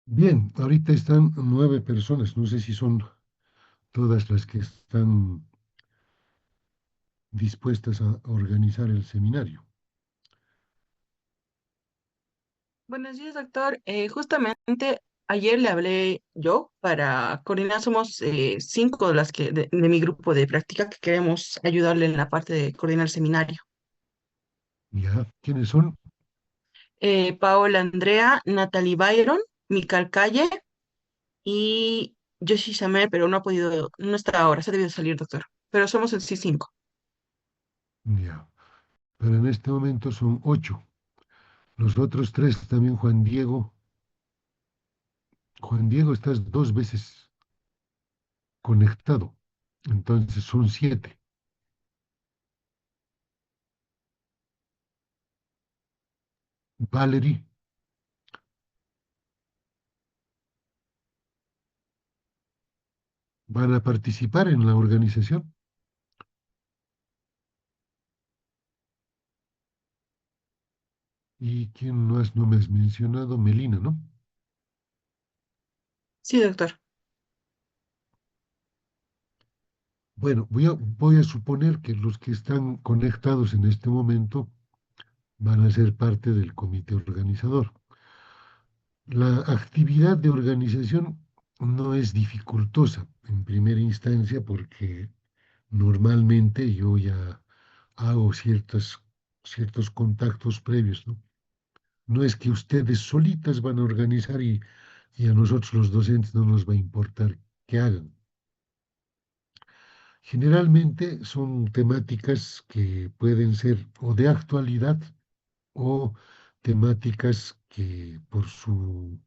Bien, ahorita están 9 personas. No sé si son todas las que están dispuestas a organizar el seminario. Buenos días, doctor. Justamente ayer le hablé yo para coordinar, somos 5 las que de mi grupo de práctica que queremos ayudarle en la parte de coordinar el seminario. ¿Ya? ¿Quiénes son? Paola Andrea, Natalie Byron, Mical Calle y Yoshi Samer, pero no ha podido, no está ahora, se ha debido salir, doctor. Pero somos en sí 5. Ya. Pero en este momento son 8. Los otros 3 también Juan Diego. Juan Diego, estás 2 veces conectado. Entonces son 7. Valerie, ¿van a participar en la organización? ¿Y quién más no me has mencionado? Melina, ¿no? Sí, doctor. Bueno, voy a suponer que los que están conectados en este momento van a ser parte del comité organizador. La actividad de organización no es dificultosa en primera instancia porque normalmente yo ya hago ciertos contactos previos, ¿no? No es que ustedes solitas van a organizar y a nosotros los docentes no nos va a importar que hagan. Generalmente son temáticas que pueden ser o de actualidad o temáticas que por su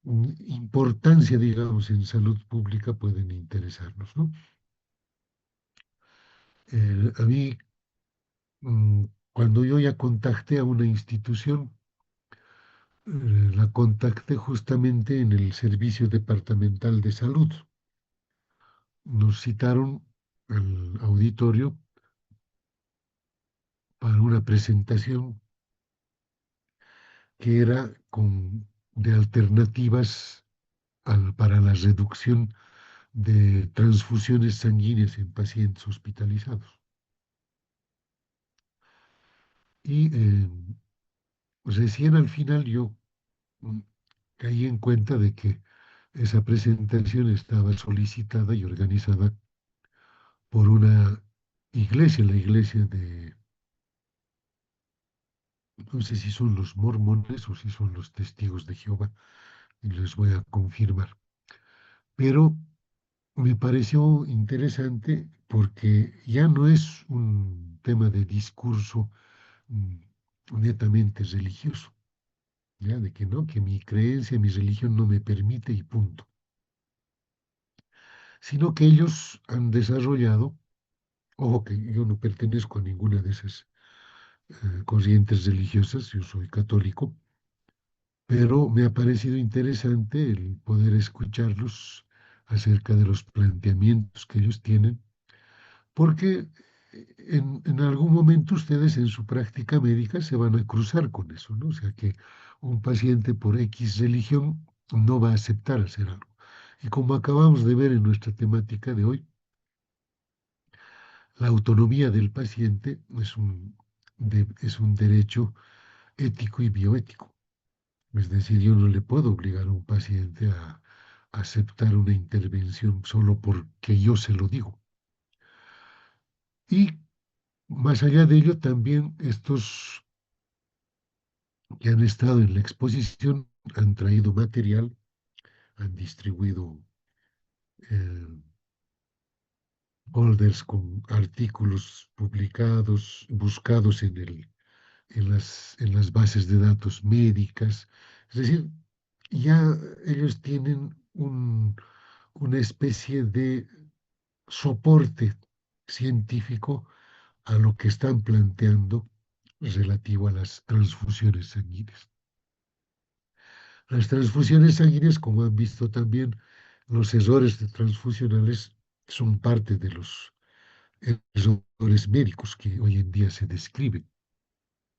importancia, digamos, en salud pública pueden interesarnos, ¿no? A mí, cuando yo ya contacté a una institución, la contacté justamente en el Servicio Departamental de Salud. Nos citaron al auditorio para una presentación que era de alternativas para la reducción de transfusiones sanguíneas en pacientes hospitalizados. Y recién al final yo mm, caí en cuenta de que esa presentación estaba solicitada y organizada por una iglesia, la iglesia de, no sé si son los mormones o si son los testigos de Jehová, y les voy a confirmar. Pero me pareció interesante porque ya no es un tema de discurso mm, netamente religioso, ya de que no, que mi creencia, mi religión no me permite y punto, sino que ellos han desarrollado, ojo que yo no pertenezco a ninguna de esas corrientes religiosas, yo soy católico, pero me ha parecido interesante el poder escucharlos acerca de los planteamientos que ellos tienen, porque en algún momento ustedes en su práctica médica se van a cruzar con eso, ¿no? O sea que un paciente por X religión no va a aceptar hacer algo. Y como acabamos de ver en nuestra temática de hoy, la autonomía del paciente es un derecho ético y bioético. Es decir, yo no le puedo obligar a un paciente a aceptar una intervención solo porque yo se lo digo. Y más allá de ello, también estos que han estado en la exposición han traído material, han distribuido eh, folders con artículos publicados, buscados en las bases de datos médicas. Es decir, ya ellos tienen una especie de soporte científico a lo que están planteando relativo a las transfusiones sanguíneas. Las transfusiones sanguíneas, como han visto también, los errores transfusionales son parte de los errores médicos que hoy en día se describen.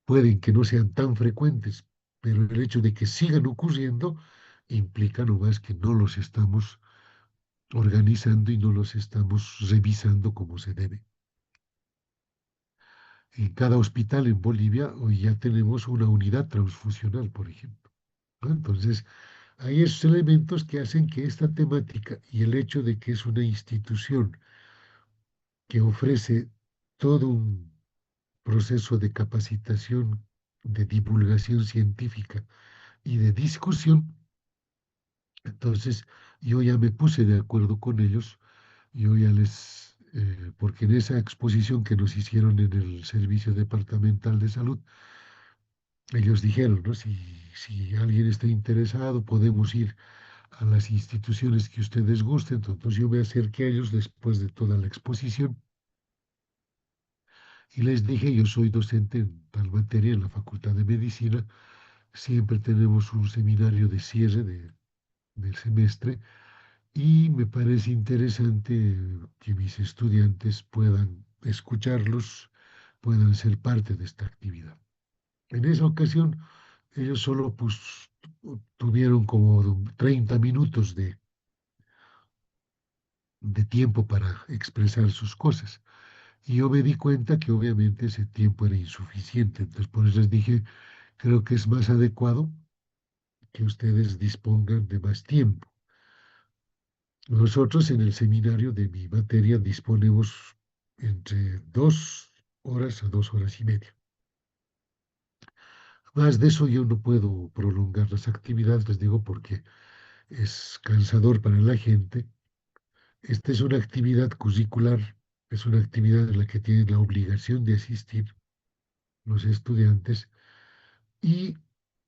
Pueden que no sean tan frecuentes, pero el hecho de que sigan ocurriendo implica nomás que no los estamos organizando y no los estamos revisando como se debe. En cada hospital en Bolivia hoy ya tenemos una unidad transfusional, por ejemplo, ¿no? Entonces, hay esos elementos que hacen que esta temática y el hecho de que es una institución que ofrece todo un proceso de capacitación, de divulgación científica y de discusión, entonces yo ya me puse de acuerdo con ellos, yo ya porque en esa exposición que nos hicieron en el Servicio Departamental de Salud, ellos dijeron, ¿no? Si alguien está interesado, podemos ir a las instituciones que ustedes gusten. Entonces yo me acerqué a ellos después de toda la exposición y les dije, yo soy docente en tal materia en la Facultad de Medicina, siempre tenemos un seminario de cierre del semestre y me parece interesante que mis estudiantes puedan escucharlos, puedan ser parte de esta actividad. En esa ocasión, ellos solo pues, tuvieron como 30 minutos de tiempo para expresar sus cosas. Y yo me di cuenta que obviamente ese tiempo era insuficiente. Entonces, por eso les dije, creo que es más adecuado que ustedes dispongan de más tiempo. Nosotros en el seminario de mi materia disponemos entre 2 horas a 2 horas y media. Más de eso yo no puedo prolongar las actividades, les digo, porque es cansador para la gente. Esta es una actividad curricular, es una actividad en la que tienen la obligación de asistir los estudiantes y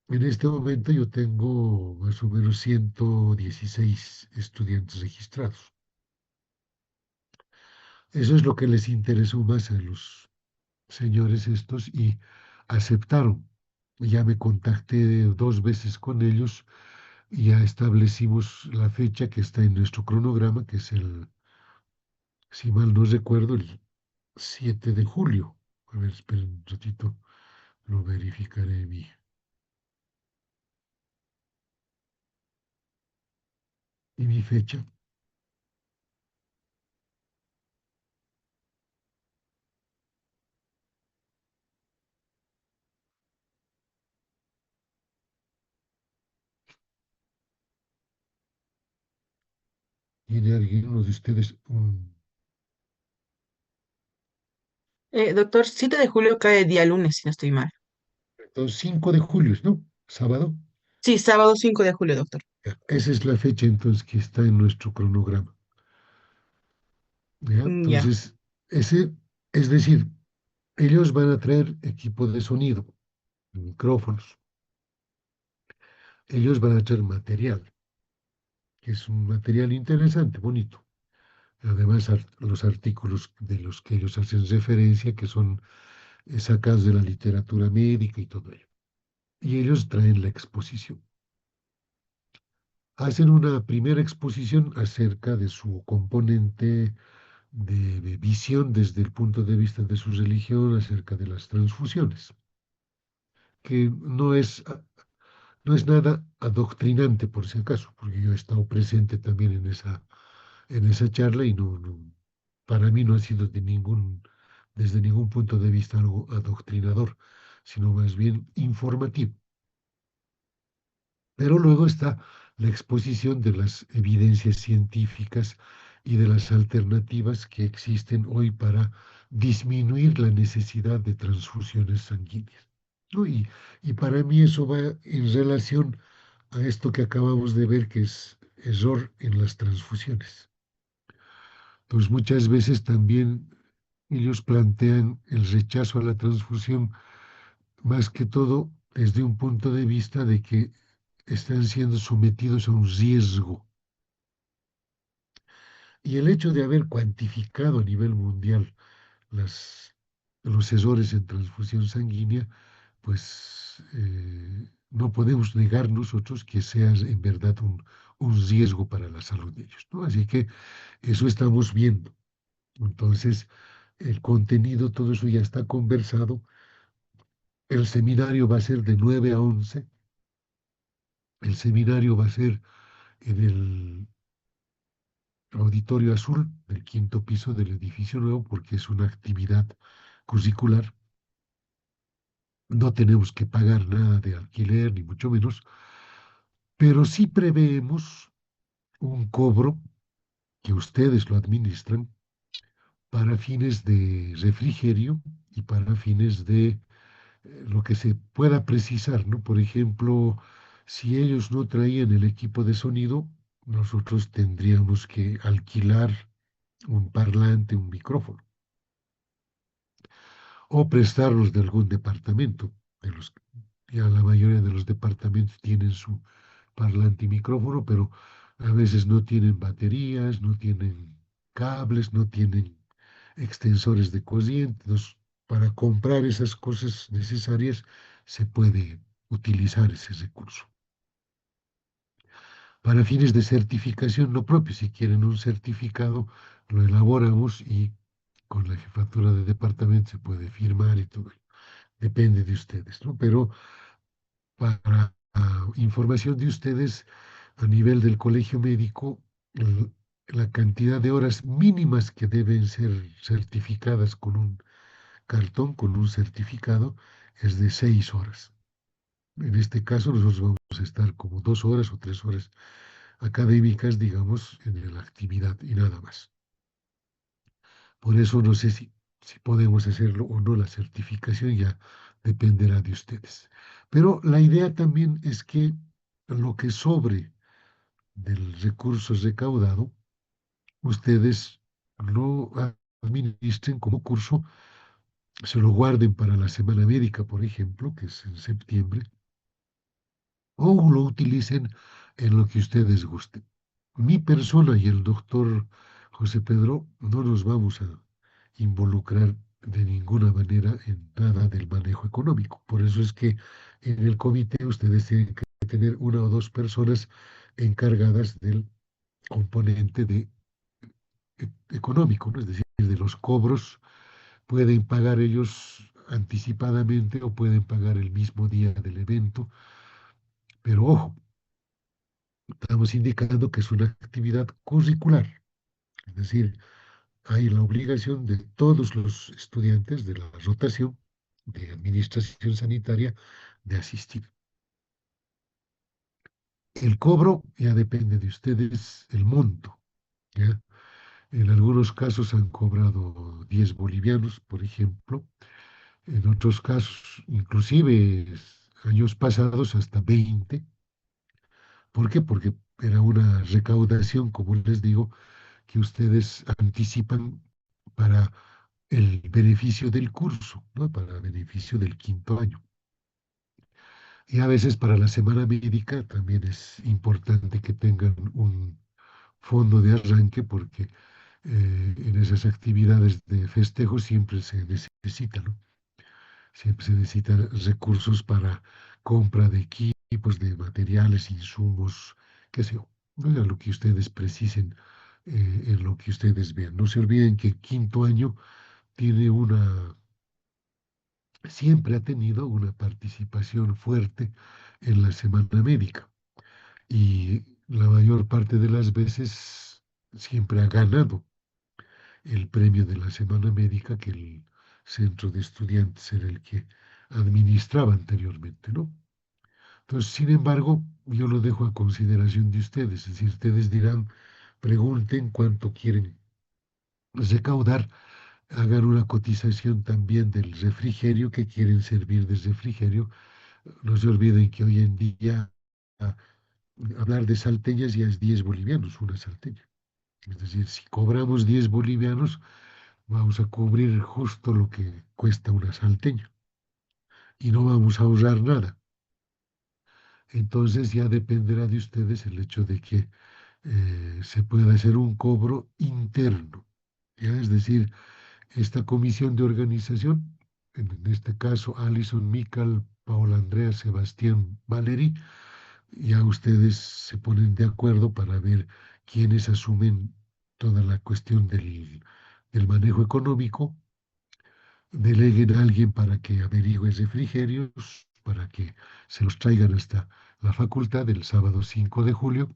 en este momento yo tengo más o menos 116 estudiantes registrados. Eso es lo que les interesó más a los señores estos y aceptaron. Ya me contacté 2 veces con ellos y ya establecimos la fecha que está en nuestro cronograma, que es si mal no recuerdo, el 7 de julio. A ver, esperen un ratito, lo verificaré mi fecha. ¿Tiene alguno de ustedes Doctor, 7 de julio cae día lunes, si no estoy mal. entonces, 5 de julio, ¿no? Sábado. Sí, sábado 5 de julio, doctor. Ya, esa es la fecha entonces que está en nuestro cronograma. ¿Ya? Ya. Entonces, es decir, ellos van a traer equipo de sonido, micrófonos, ellos van a traer material, que es un material interesante, bonito. Además, los artículos de los que ellos hacen referencia, que son sacados de la literatura médica y todo ello. Y ellos traen la exposición. Hacen una primera exposición acerca de su componente de visión desde el punto de vista de su religión acerca de las transfusiones, que no es nada adoctrinante por si acaso, porque yo he estado presente también en esa charla y para mí no ha sido desde ningún punto de vista algo adoctrinador, sino más bien informativo. Pero luego está la exposición de las evidencias científicas y de las alternativas que existen hoy para disminuir la necesidad de transfusiones sanguíneas, ¿no? Y para mí eso va en relación a esto que acabamos de ver, que es error en las transfusiones. Pues muchas veces también ellos plantean el rechazo a la transfusión más que todo desde un punto de vista de que están siendo sometidos a un riesgo. Y el hecho de haber cuantificado a nivel mundial los errores en transfusión sanguínea, pues no podemos negar nosotros que sea en verdad un riesgo para la salud de ellos, ¿no? Así que eso estamos viendo. Entonces, el contenido, todo eso ya está conversado. El seminario va a ser de 9 a 11. El seminario va a ser en el Auditorio Azul del quinto piso del edificio nuevo porque es una actividad curricular. No tenemos que pagar nada de alquiler, ni mucho menos, pero sí preveemos un cobro que ustedes lo administran para fines de refrigerio y para fines de lo que se pueda precisar, ¿no? Por ejemplo, si ellos no traían el equipo de sonido, nosotros tendríamos que alquilar un parlante, un micrófono, o prestarlos de algún departamento. De los, ya la mayoría de los departamentos tienen su parlante y micrófono, pero a veces no tienen baterías, no tienen cables, no tienen extensores de corriente. Entonces, para comprar esas cosas necesarias se puede utilizar ese recurso. Para fines de certificación no propio, si quieren un certificado, lo elaboramos y con la jefatura de departamento se puede firmar y todo. Depende de ustedes, ¿no? Pero para información de ustedes, a nivel del colegio médico, la cantidad de horas mínimas que deben ser certificadas con un cartón, con un certificado, es de 6 horas. En este caso, nosotros vamos a estar como 2 horas o 3 horas académicas, digamos, en la actividad y nada más. Por eso no sé si podemos hacerlo o no, la certificación ya dependerá de ustedes. Pero la idea también es que lo que sobre del recurso recaudado, ustedes lo administren como curso, se lo guarden para la Semana Médica, por ejemplo, que es en septiembre, o lo utilicen en lo que ustedes gusten. Mi persona y el doctor José Pedro no nos vamos a involucrar de ninguna manera en nada del manejo económico. Por eso es que en el comité ustedes tienen que tener una o dos personas encargadas del componente económico, ¿no? Es decir, de los cobros, pueden pagar ellos anticipadamente o pueden pagar el mismo día del evento, pero ojo, estamos indicando que es una actividad curricular, es decir, hay la obligación de todos los estudiantes de la rotación de administración sanitaria de asistir. El cobro ya depende de ustedes, el monto, ¿ya? En algunos casos han cobrado 10 bolivianos, por ejemplo, en otros casos, inclusive años pasados, hasta 20. ¿Por qué? Porque era una recaudación, como les digo, que ustedes anticipan para el beneficio del curso, ¿no? Para el beneficio del quinto año. Y a veces para la semana médica también es importante que tengan un fondo de arranque porque en esas actividades de festejo siempre se necesita, ¿no? Siempre se necesitan recursos para compra de equipos, de materiales, insumos, qué sé yo, ¿no? A lo que ustedes precisen, en lo que ustedes vean. No se olviden que el quinto año tiene siempre ha tenido una participación fuerte en la semana médica y la mayor parte de las veces siempre ha ganado el premio de la semana médica que el centro de estudiantes era el que administraba anteriormente, ¿no? Entonces, sin embargo, yo lo dejo a consideración de ustedes, es decir, ustedes dirán, pregunten cuánto quieren recaudar, hagan una cotización también del refrigerio que quieren servir de refrigerio. No se olviden que hoy en día ah, hablar de salteñas ya es 10 bolivianos una salteña. Es decir, si cobramos 10 bolivianos, vamos a cubrir justo lo que cuesta una salteña y no vamos a ahorrar nada. Entonces ya dependerá de ustedes el hecho de que se pueda hacer un cobro interno. ¿Ya? Es decir, esta comisión de organización, en este caso Alison, Mical, Paola Andrea, Sebastián, Valery, ya ustedes se ponen de acuerdo para ver quiénes asumen toda la cuestión del manejo económico, deleguen a alguien para que averigüe refrigerios, para que se los traigan hasta la facultad el sábado 5 de julio,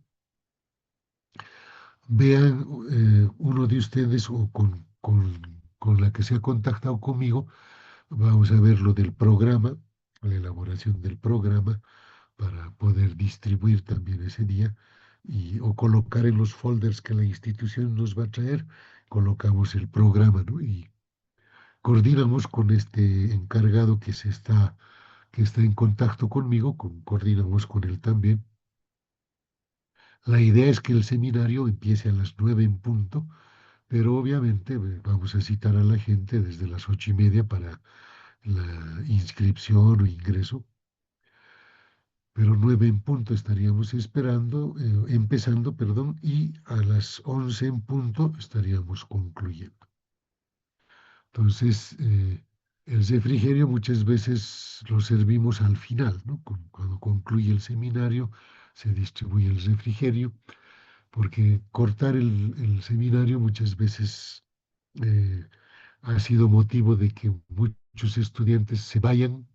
vean uno de ustedes o con la que se ha contactado conmigo, vamos a ver lo del programa, la elaboración del programa para poder distribuir también ese día o colocar en los folders que la institución nos va a traer, colocamos el programa, ¿no? Y coordinamos con este encargado que está en contacto conmigo, coordinamos con él también. La idea es que el seminario empiece a las 9 en punto, pero obviamente vamos a citar a la gente desde las 8:30 para la inscripción o ingreso, pero 9 en punto estaríamos empezando, perdón, y a las 11 en punto estaríamos concluyendo. Entonces, el refrigerio muchas veces lo servimos al final, ¿no? Cuando concluye el seminario, se distribuye el refrigerio, porque cortar el seminario muchas veces eh, ha sido motivo de que muchos estudiantes se vayan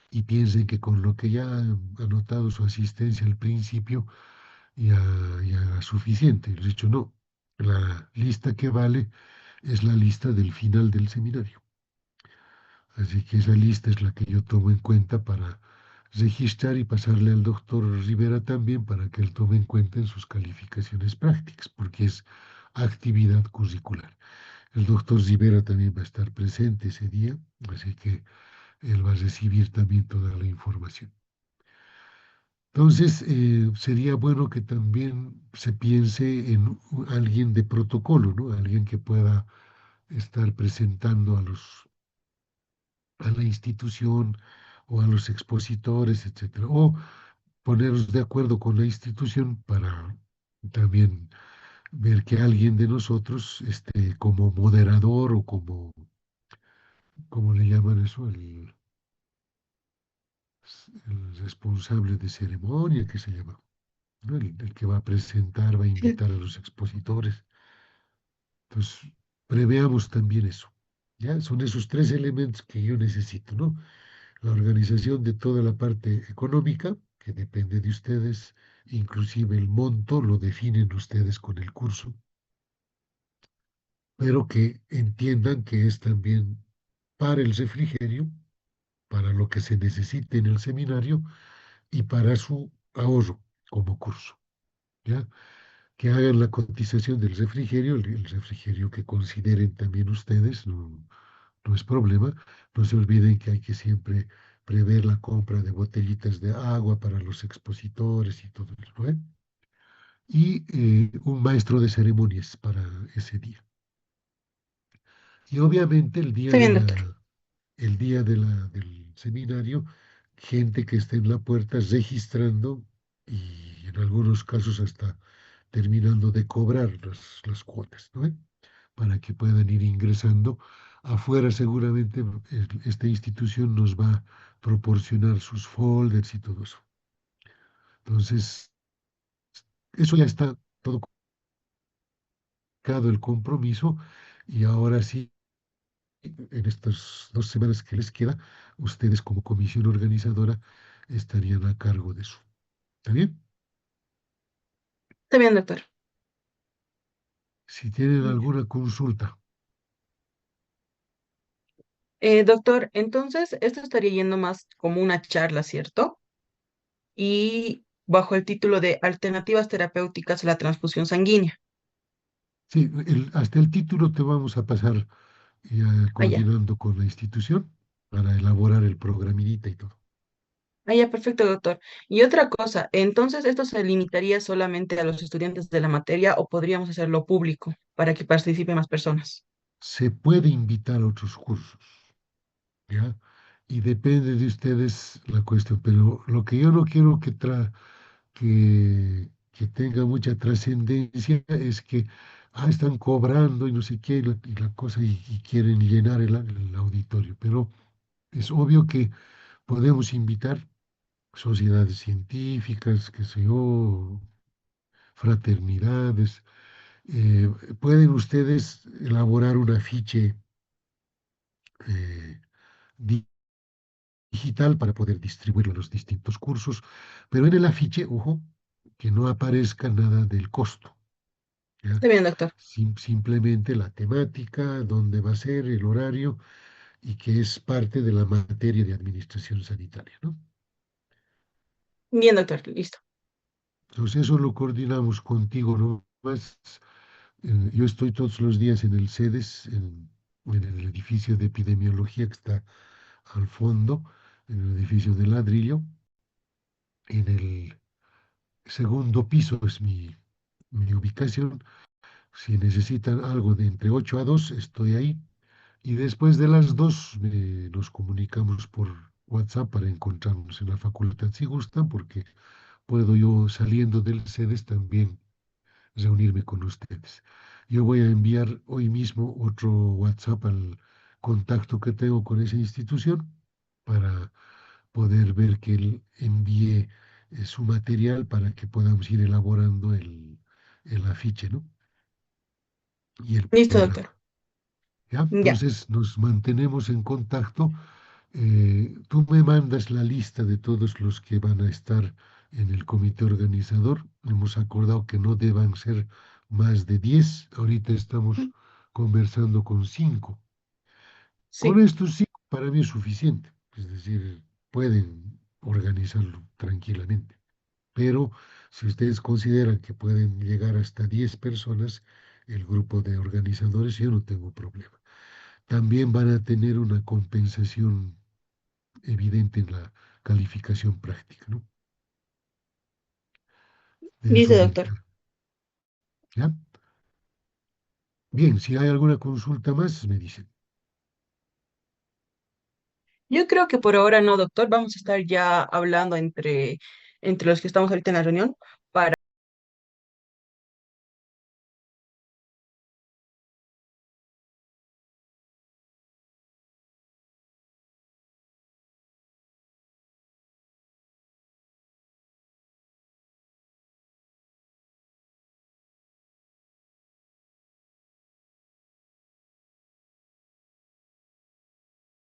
y piensen que con lo que ya han anotado su asistencia al principio ya, ya era suficiente. Les he dicho, no, la lista que vale es la lista del final del seminario. Así que esa lista es la que yo tomo en cuenta para registrar y pasarle al doctor Rivera también para que él tome en cuenta en sus calificaciones prácticas, porque es actividad curricular. El doctor Rivera también va a estar presente ese día, así que él va a recibir también toda la información. Entonces, sería bueno que también se piense en alguien de protocolo, ¿no? Alguien que pueda estar presentando a la institución o a los expositores, etcétera. O ponernos de acuerdo con la institución para también ver que alguien de nosotros esté como moderador o como, ¿cómo le llaman eso? El responsable de ceremonia, que se llama, ¿no? El que va a presentar, va a invitar a los expositores. Entonces, preveamos también eso. ¿Ya? Son esos tres elementos que yo necesito, ¿no? La organización de toda la parte económica, que depende de ustedes, inclusive el monto lo definen ustedes con el curso, pero que entiendan que es también para el refrigerio, para lo que se necesite en el seminario y para su ahorro como curso, ¿ya? Que hagan la cotización del refrigerio, el refrigerio que consideren también ustedes, no, no es problema. No se olviden que hay que siempre prever la compra de botellitas de agua para los expositores y todo eso, ¿eh? Y un maestro de ceremonias para ese día. Y obviamente Está bien, doctor. el día del seminario, gente que esté en la puerta registrando y en algunos casos hasta terminando de cobrar las cuotas, ¿no? Para que puedan ir ingresando. Afuera seguramente esta institución nos va a proporcionar sus folders y todo eso. Entonces, eso ya está todo colocado el compromiso y ahora sí, en estas 2 semanas que les queda, ustedes como comisión organizadora estarían a cargo de eso. ¿Está bien? Está bien, doctor. Si tienen alguna consulta, Doctor, entonces esto estaría yendo más como una charla, ¿cierto? Y bajo el título de Alternativas terapéuticas a la transfusión sanguínea. sí, hasta el título te vamos a pasar ya Allá. coordinando con la institución para elaborar el programita y todo. Allá, perfecto, doctor. Y otra cosa, entonces esto se limitaría solamente a los estudiantes de la materia o podríamos hacerlo público para que participen más personas. Se puede invitar a otros cursos, ¿ya? Y depende de ustedes la cuestión, pero lo que yo no quiero que tenga mucha trascendencia es que están cobrando y no sé qué, y la cosa, y quieren llenar el auditorio. Pero es obvio que podemos invitar sociedades científicas, qué sé yo, fraternidades. Eh, Pueden ustedes elaborar un afiche eh, digital para poder distribuirlo en los distintos cursos, pero en el afiche, ojo, que no aparezca nada del costo, ¿ya? Está bien, doctor. Simplemente la temática, dónde va a ser, el horario, y que es parte de la materia de administración sanitaria, ¿no? Bien, doctor, listo. Entonces eso lo coordinamos contigo, ¿no? Más, yo estoy todos los días en el CEDES, en el edificio de epidemiología que está al fondo, en el edificio de ladrillo, en el segundo piso es mi ubicación. Si necesitan algo de entre 8 a 2 estoy ahí. Y después de las 2 nos comunicamos por WhatsApp para encontrarnos en la facultad si gustan, porque puedo yo saliendo del CEDES también reunirme con ustedes. Yo voy a enviar hoy mismo otro WhatsApp al contacto que tengo con esa institución para poder ver que él envíe su material para que podamos ir elaborando el afiche, ¿no? Y el Listo, doctor. programa. ¿Ya? Ya. Entonces nos mantenemos en contacto. Tú me mandas la lista de todos los que van a estar en el comité organizador. Hemos acordado que no deban ser más de 10. Ahorita estamos conversando con 5. Con Sí, estos 5 para mí es suficiente. Es decir, pueden organizarlo tranquilamente. Pero si ustedes consideran que pueden llegar hasta 10 personas, el grupo de organizadores, yo no tengo problema. También van a tener una compensación evidente en la calificación práctica, ¿no? De listo, eso doctor. ¿ya? Bien, si hay alguna consulta más, me dicen. Yo creo que por ahora no, doctor. Vamos a estar ya hablando entre los que estamos ahorita en la reunión